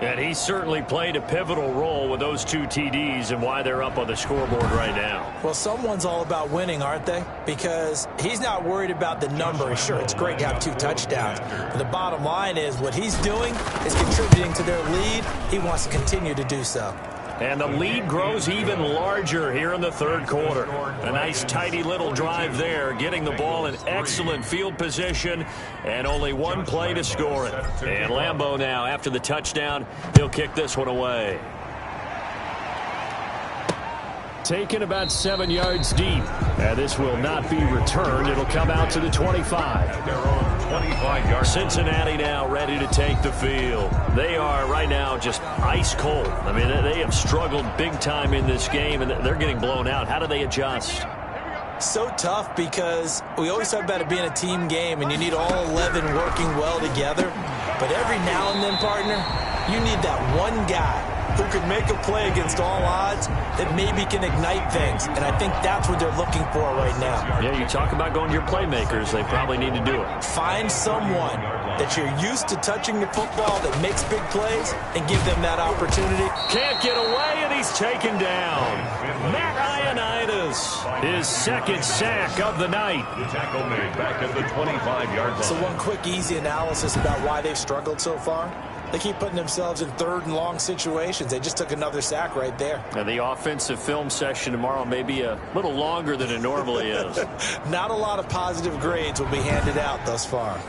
And he certainly played a pivotal role with those 2 TDs and why they're up on the scoreboard right now. Well, someone's all about winning, aren't they? Because he's not worried about the number. Sure, it's great to have 2 touchdowns. But the bottom line is what he's doing is contributing to their lead. He wants to continue to do so. And the lead grows even larger here in the 3rd quarter. A nice, tidy little drive there, getting the ball in excellent field position, and only one play to score it. And Lambo now, after the touchdown, he'll kick this one away. Taken about 7 yards deep. And this will not be returned. It'll come out to the 25. Their own 25-yard. Cincinnati now ready to take the field. They are right now just ice cold. I mean, they have struggled big time in this game, and they're getting blown out. How do they adjust? So tough because we always talk about it being a team game, and you need all 11 working well together. But every now and then, partner, you need that one guy who can make a play against all odds that maybe can ignite things. And I think that's what they're looking for right now. Yeah, you talk about going to your playmakers. They probably need to do it. Find someone that you're used to touching the football that makes big plays and give them that opportunity. Can't get away, and he's taken down. Matt Ioannidis, his 2nd sack of the night. The tackle made back at the 25-yard line. So one quick, easy analysis about why they've struggled so far. They keep putting themselves in 3rd and long situations. They just took another sack right there. And the offensive film session tomorrow may be a little longer than it normally is. Not a lot of positive grades will be handed out thus far.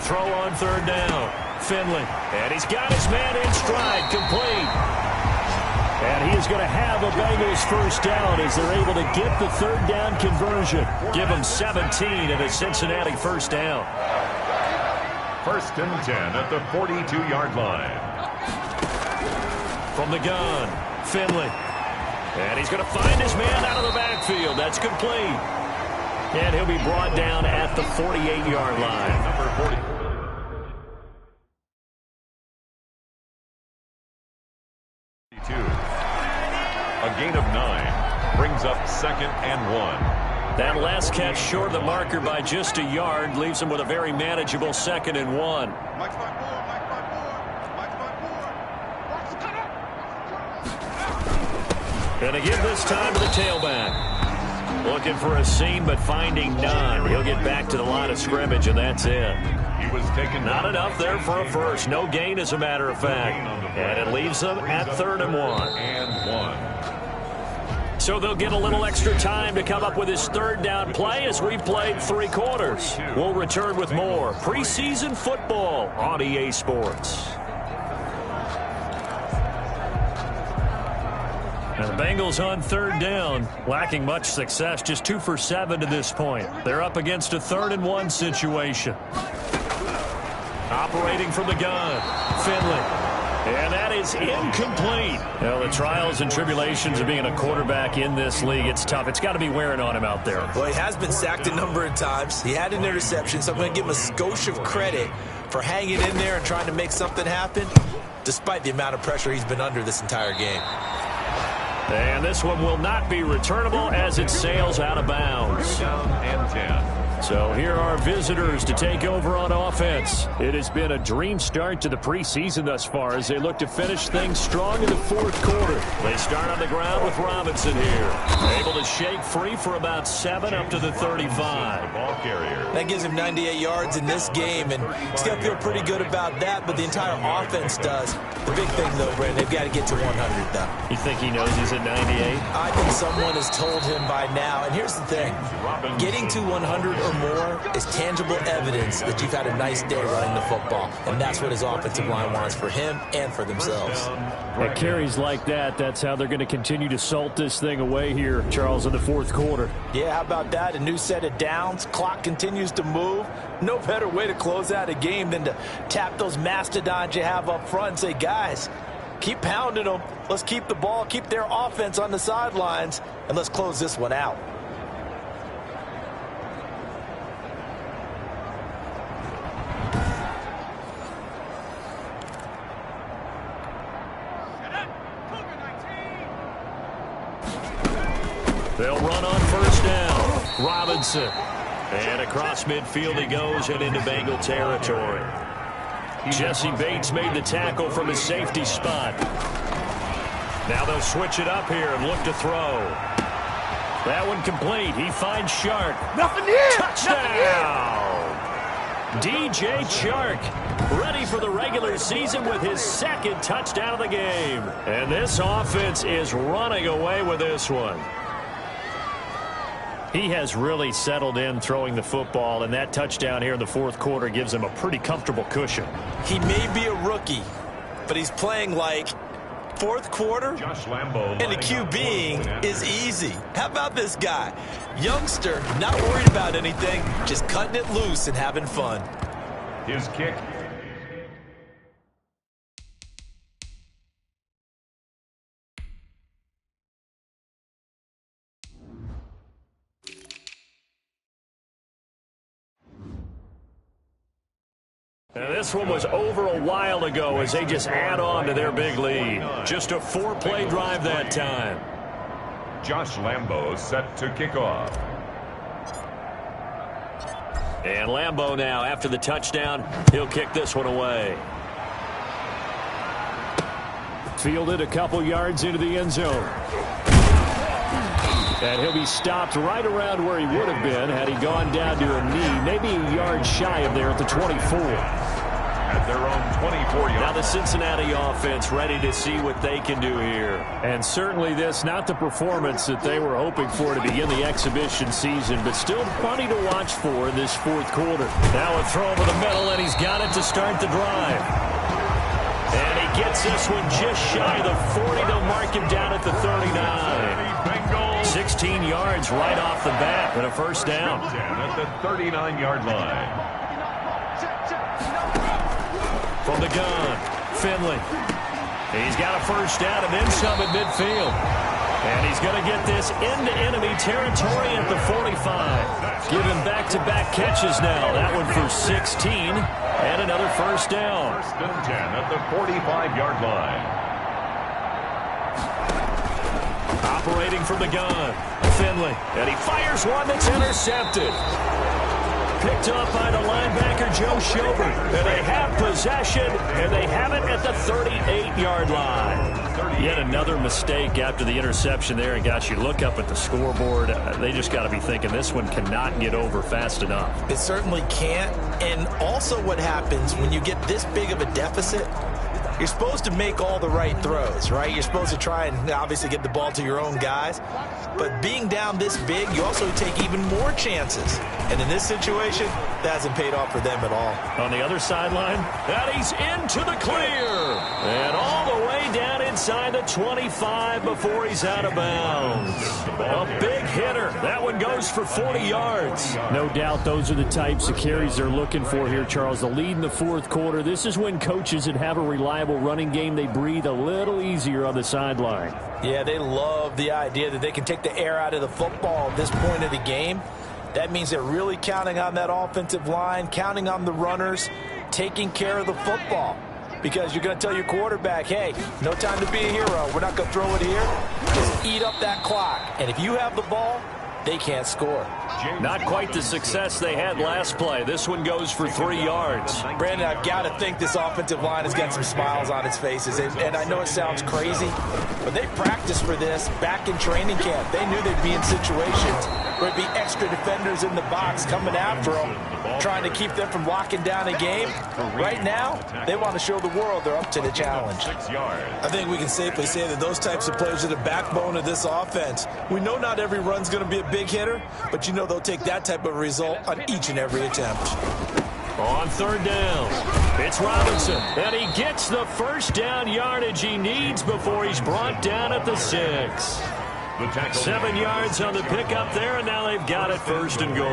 throw on third down. Finley. And he's got his man in stride. Complete. And he is going to have a Bengals first down as they're able to get the third down conversion. Give them 17 and a Cincinnati first down. 1st and 10 at the 42-yard line. From the gun, Finley. And he's going to find his man out of the backfield. That's complete. And he'll be brought down at the 48-yard line. Number 40. A gain of 9 brings up 2nd and 1. That last catch short of the marker by just a yard leaves him with a very manageable 2nd and 1. And again this time to the tailback. Looking for a seam, but finding none. He'll get back to the line of scrimmage, and that's it. He was taken. Not enough there for a first. No gain, as a matter of fact. And it leaves them at 3rd and 1. So they'll get a little extra time to come up with his third down play as we played 3 quarters. We'll return with more preseason football on EA Sports. And the Bengals on third down, lacking much success, just 2 for 7 to this point. They're up against a 3rd and 1 situation. Operating from the gun, Finley. And that is incomplete. Well, the trials and tribulations of being a quarterback in this league, it's tough. It's got to be wearing on him out there. Well, he has been sacked a number of times. He had an interception, so I'm going to give him a skosh of credit for hanging in there and trying to make something happen, despite the amount of pressure he's been under this entire game. And this one will not be returnable as it sails out of bounds. Down and 10. So here are visitors to take over on offense. It has been a dream start to the preseason thus far as they look to finish things strong in the 4th quarter. They start on the ground with Robinson here. Able to shake free for about 7 up to the 35. Ball carrier. That gives him 98 yards in this game, and he's going to feel pretty good about that, but the entire offense does. The big thing, though, Brandon, they've got to get to 100, though. You think he knows he's at 98? I think someone has told him by now. And here's the thing. Getting to 100 or more is tangible evidence that you've had a nice day running the football. And that's what his offensive line wants for him and for themselves. At carries like that, that's how they're going to continue to salt this thing away here, Charles, in the 4th quarter. Yeah, how about that? A new set of downs. Clock continues to move. No better way to close out a game than to tap those mastodons you have up front and say, guys, keep pounding them. Let's keep the ball, keep their offense on the sidelines, and let's close this one out. They'll run on first down. Robinson. And across midfield he goes and into Bengal territory. Jesse Bates made the tackle from his safety spot. Now they'll switch it up here and look to throw. That one complete. He finds Shark. Nothing here. Touchdown! DJ Chark ready for the regular season with his 2nd touchdown of the game. And this offense is running away with this one. He has really settled in throwing the football, and that touchdown here in the 4th quarter gives him a pretty comfortable cushion. He may be a rookie, but he's playing like 4th quarter, and the QBing is easy. How about this guy? Youngster, not worried about anything, just cutting it loose and having fun. His kick. Now this one was over a while ago as they just add on to their big lead. Just a 4-play drive that time. Josh Lambo set to kick off. And Lambo now, after the touchdown, he'll kick this one away. Fielded a couple yards into the end zone. And he'll be stopped right around where he would have been had he gone down to a knee, maybe a yard shy of there at the 24. At their own 24-yard Now the Cincinnati offense ready to see what they can do here. And certainly this, not the performance that they were hoping for to begin the exhibition season, but still plenty to watch for in this fourth quarter. Now a throw over the middle, and he's got it to start the drive. And he gets this one just shy of the 40. They'll mark him down at the 39. 16 yards right off the bat and a first down. At the 39-yard line. From the gun, Finley. He's got a first down and then some at midfield. And he's going to get this into enemy territory at the 45. Give him back-to-back catches now. That one for 16 and another first down. First and 10 at the 45-yard line. Operating from the gun, Finley. And he fires one that's intercepted. Picked up by the linebacker, Joe Schobert. And they have possession, and they have it at the 38-yard line. Yet another mistake after the interception there. And, gosh, you look up at the scoreboard. They just got to be thinking this one cannot get over fast enough. It certainly can't. And also what happens when you get this big of a deficit, you're supposed to make all the right throws, right? You're supposed to try and obviously get the ball to your own guys. But being down this big, you also take even more chances. And in this situation, that hasn't paid off for them at all. On the other sideline, and he's into the clear. And all the way down inside the 25 before he's out of bounds. A big hitter. That one goes for 40 yards. No doubt those are the types of carries they're looking for here, Charles. The lead in the fourth quarter. This is when coaches that have a reliable running game, they breathe a little easier on the sideline. Yeah, they love the idea that they can take the air out of the football at this point of the game. That means they're really counting on that offensive line, counting on the runners, taking care of the football. Because you're going to tell your quarterback, hey, no time to be a hero. We're not going to throw it here. Just eat up that clock. And if you have the ball, they can't score. Not quite the success they had last play. This one goes for 3 yards. Brandon, I've got to think this offensive line has got some smiles on its faces. And I know it sounds crazy, but they practiced for this back in training camp. They knew they'd be in situations where it'd be extra defenders in the box coming after them, trying to keep them from locking down a game. Right now, they want to show the world they're up to the challenge. I think we can safely say that those types of players are the backbone of this offense. We know not every run's going to be a big hitter, but you know they'll take that type of result on each and every attempt. On third down, it's Robinson, and he gets the first down yardage he needs before he's brought down at the 6. 7 yards on the pickup there, and now they've got it first and goal.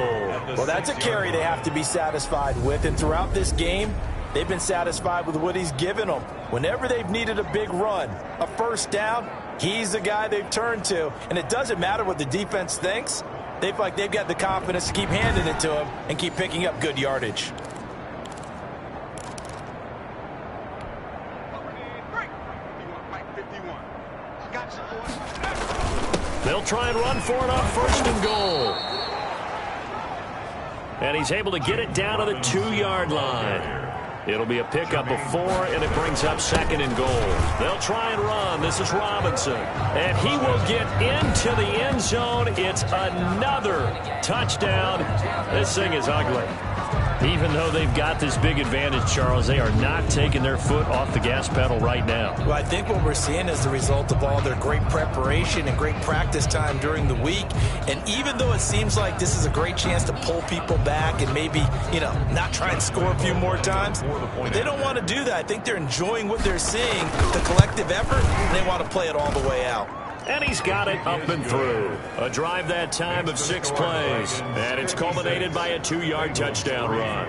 Well, that's a carry they have to be satisfied with, and throughout this game, they've been satisfied with what he's given them. Whenever they've needed a big run, a first down, he's the guy they've turned to, and it doesn't matter what the defense thinks. They feel like they've got the confidence to keep handing it to him and keep picking up good yardage. They'll try and run for it on first and goal. And he's able to get it down to the 2-yard line. It'll be a pickup of 4, and it brings up second and goal. They'll try and run. This is Robinson. And he will get into the end zone. It's another touchdown. This thing is ugly. Even though they've got this big advantage, Charles, they are not taking their foot off the gas pedal right now. Well, I think what we're seeing is the result of all their great preparation and great practice time during the week. And even though it seems like this is a great chance to pull people back and maybe, not try and score a few more times, they don't want to do that. I think they're enjoying what they're seeing, the collective effort, and they want to play it all the way out. And he's got it up and through. A drive that time of 6 plays. And it's culminated by a 2-yard touchdown run.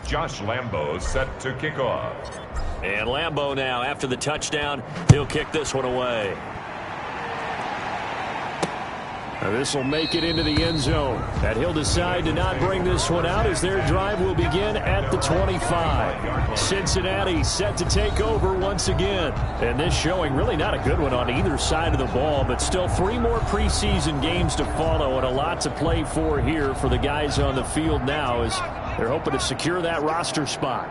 Josh Lambo set to kick off. And Lambo now, after the touchdown, he'll kick this one away. This will make it into the end zone. And he'll decide to not bring this one out as their drive will begin at the 25. Cincinnati set to take over once again. And this showing really not a good one on either side of the ball, but still 3 more preseason games to follow and a lot to play for here for the guys on the field now as they're hoping to secure that roster spot.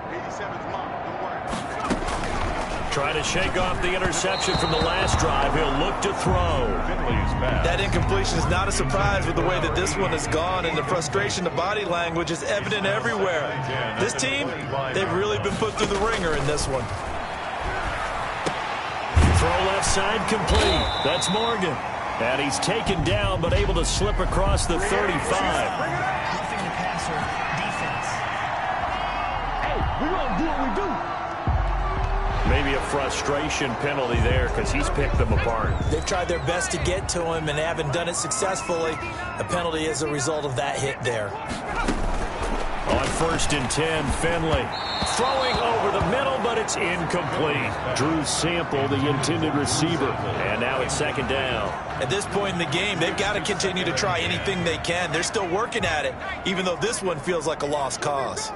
Trying to shake off the interception from the last drive. He'll look to throw. That incompletion is not a surprise with the way that this one has gone, and the frustration, the body language is evident everywhere. This team, they've really been put through the ringer in this one. Throw left side complete. That's Morgan. And he's taken down but able to slip across the 35. Roughing the passer, defense. Hey, we're going to do what we do. Maybe a frustration penalty there because he's picked them apart. They've tried their best to get to him and haven't done it successfully. A penalty is a result of that hit there. On 1st and 10, Finley throwing over the middle, but it's incomplete. Drew Sample, the intended receiver. And now it's 2nd down. At this point in the game, they've got to continue to try anything they can. They're still working at it, even though this one feels like a lost cause.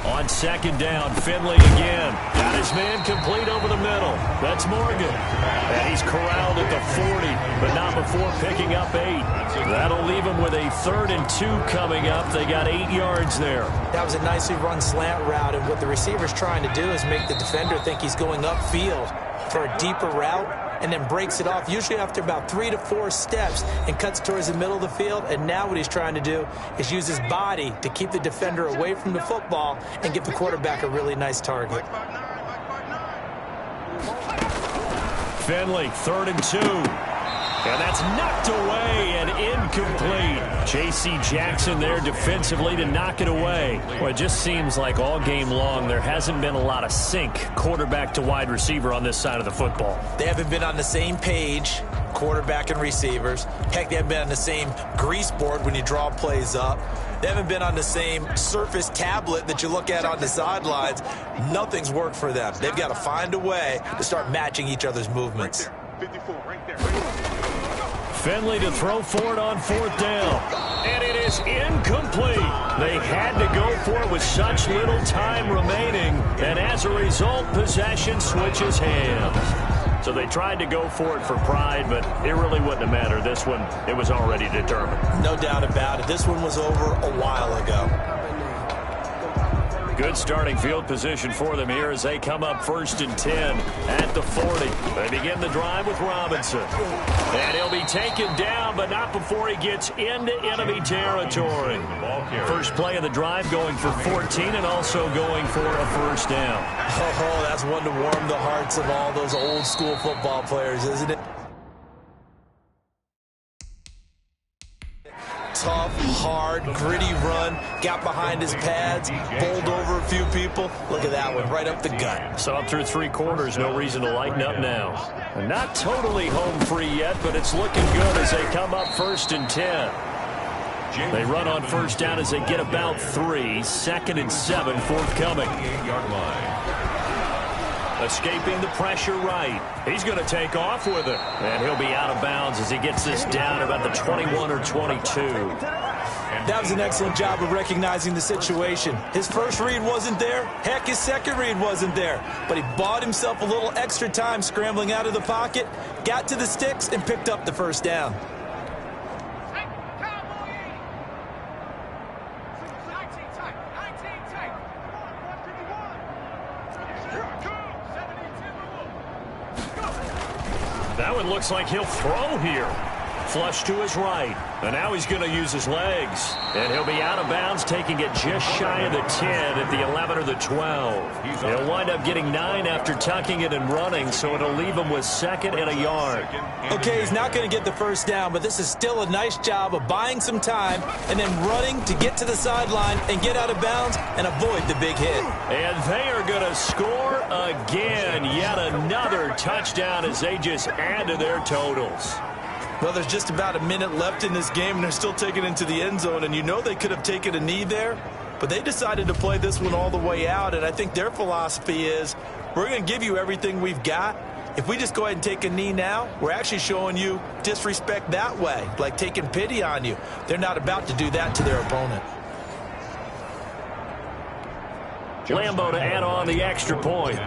On 2nd down, Finley again. Got his man complete over the middle. That's Morgan. And he's corralled at the 40, but not before picking up 8. That'll leave him with a 3rd and 2 coming up. They got 8 yards there. That was a nicely run slant route, and what the receiver's trying to do is make the defender think he's going upfield for a deeper route, and then breaks it off, usually after about 3 to 4 steps, and cuts towards the middle of the field. And now what he's trying to do is use his body to keep the defender away from the football and give the quarterback a really nice target. Finley, 3rd and 2. And that's knocked away and incomplete. J.C. Jackson there defensively to knock it away. Well, it just seems like all game long there hasn't been a lot of sync quarterback to wide receiver on this side of the football. They haven't been on the same page, quarterback and receivers. Heck, they haven't been on the same grease board when you draw plays up. They haven't been on the same Surface tablet that you look at on the sidelines. Nothing's worked for them. They've got to find a way to start matching each other's movements. 54, right there. Finley to throw for it on 4th down. And it is incomplete. They had to go for it with such little time remaining. And as a result, possession switches hands. So they tried to go for it for pride, but it really wouldn't have mattered. This one, it was already determined. No doubt about it. This one was over a while ago. Good starting field position for them here as they come up 1st and 10 at the 40. They begin the drive with Robinson. And he'll be taken down, but not before he gets into enemy territory. First play of the drive going for 14 and also going for a 1st down. Oh, that's one to warm the hearts of all those old school football players, isn't it? Tough, hard, gritty run, got behind his pads, bowled over a few people. Look at that one, right up the gut. So up through 3 quarters, no reason to lighten up now. Not totally home free yet, but it's looking good as they come up 1st and 10. They run on 1st down as they get about 3. 2nd and 7 forthcoming. Escaping the pressure right. He's going to take off with it. And he'll be out of bounds as he gets this down about the 21 or 22. That was an excellent job of recognizing the situation. His first read wasn't there. Heck, his second read wasn't there. But he bought himself a little extra time scrambling out of the pocket, got to the sticks, and picked up the 1st down. That one looks like he'll throw here. Flush to his right. And now he's going to use his legs. And he'll be out of bounds, taking it just shy of the 10 at the 11 or the 12. He'll wind up getting 9 after tucking it and running, so it'll leave him with 2nd and a yard. Okay, he's not going to get the 1st down, but this is still a nice job of buying some time and then running to get to the sideline and get out of bounds and avoid the big hit. And they are going to score again. Yet another touchdown as they just add to their totals. Well, there's just about a minute left in this game, and they're still taking it into the end zone. And you know they could have taken a knee there, but they decided to play this one all the way out. And I think their philosophy is, we're going to give you everything we've got. If we just go ahead and take a knee now, we're actually showing you disrespect that way, like taking pity on you. They're not about to do that to their opponent. Lambo to add on the extra point.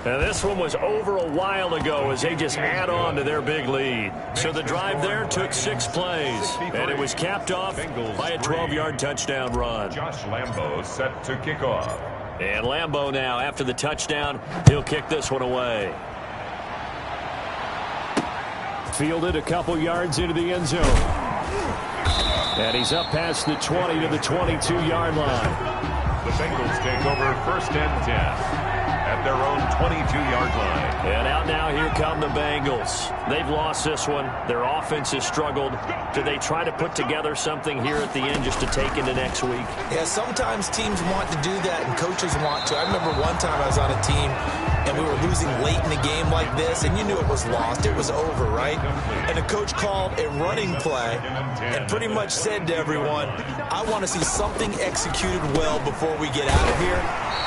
And this one was over a while ago as they just add on to their big lead. So the drive there took 6 plays, and it was capped off by a 12-yard touchdown run. Josh Lambo set to kick off. And Lambo now, after the touchdown, he'll kick this one away. Fielded a couple yards into the end zone. And he's up past the 20 to the 22-yard line. The Bengals take over 1st and 10. At their own 22-yard line. And out now, here come the Bengals. They've lost this one. Their offense has struggled. Do they try to put together something here at the end just to take into next week? Yeah, sometimes teams want to do that and coaches want to. I remember one time I was on a team and we were losing late in the game like this, and you knew it was lost. It was over, right? And the coach called a running play and pretty much said to everyone, I want to see something executed well before we get out of here.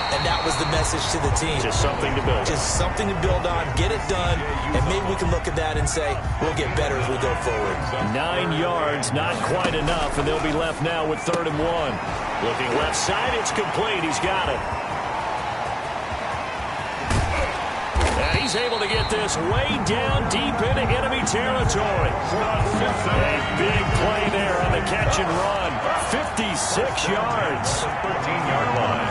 And that was the message to the team. Just something to build on. Just something to build on, get it done, and maybe we can look at that and say, we'll get better as we go forward. 9 yards, not quite enough, and they'll be left now with 3rd and 1. Looking left side, it's complete. He's got it. And he's able to get this way down deep into enemy territory. A big play there on the catch and run. 56 yards. 13-yard line.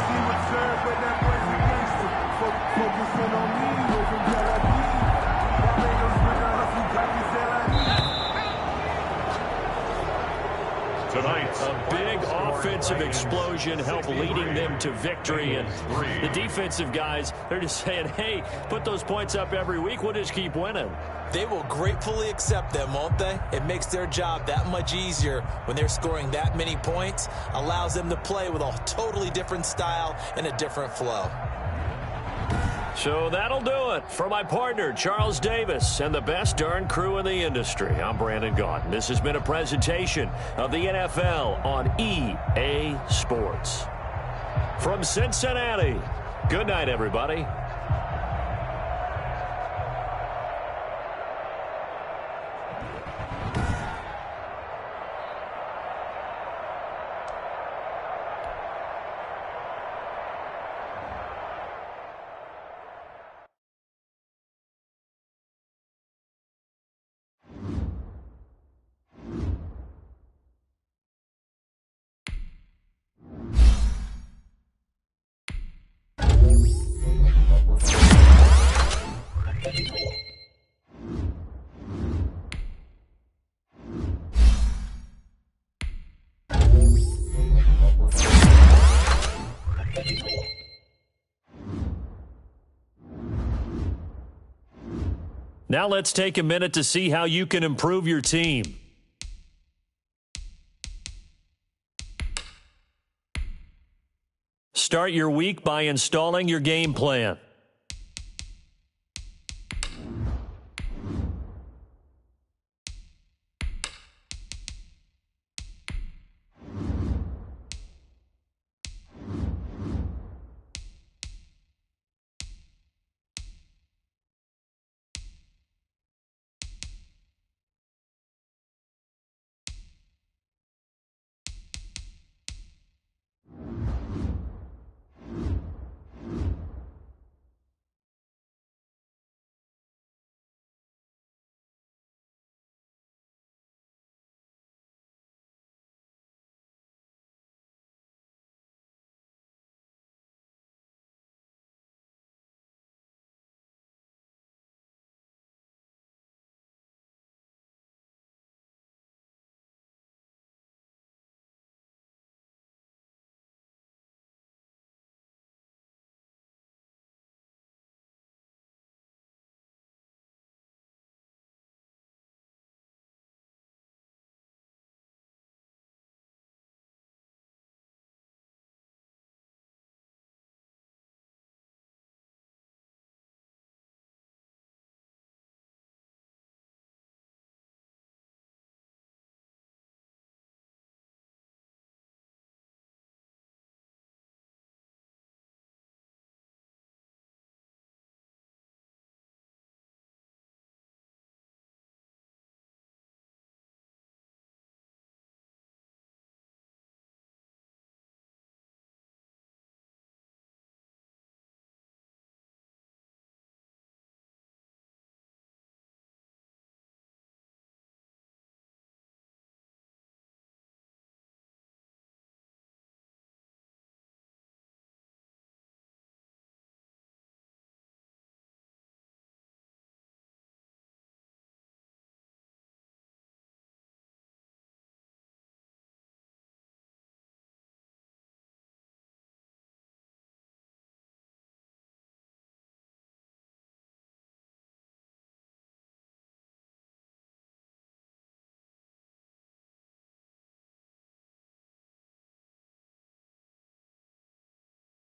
A big offensive explosion helped leading them to victory. And the defensive guys, they're just saying, hey, put those points up every week. We'll just keep winning. They will gratefully accept them, won't they? It makes their job that much easier when they're scoring that many points. Allows them to play with a totally different style and a different flow. So that'll do it for my partner, Charles Davis, and the best darn crew in the industry. I'm Brandon Gaudin. This has been a presentation of the NFL on EA Sports. From Cincinnati, good night, everybody. Now let's take a minute to see how you can improve your team. Start your week by installing your game plan.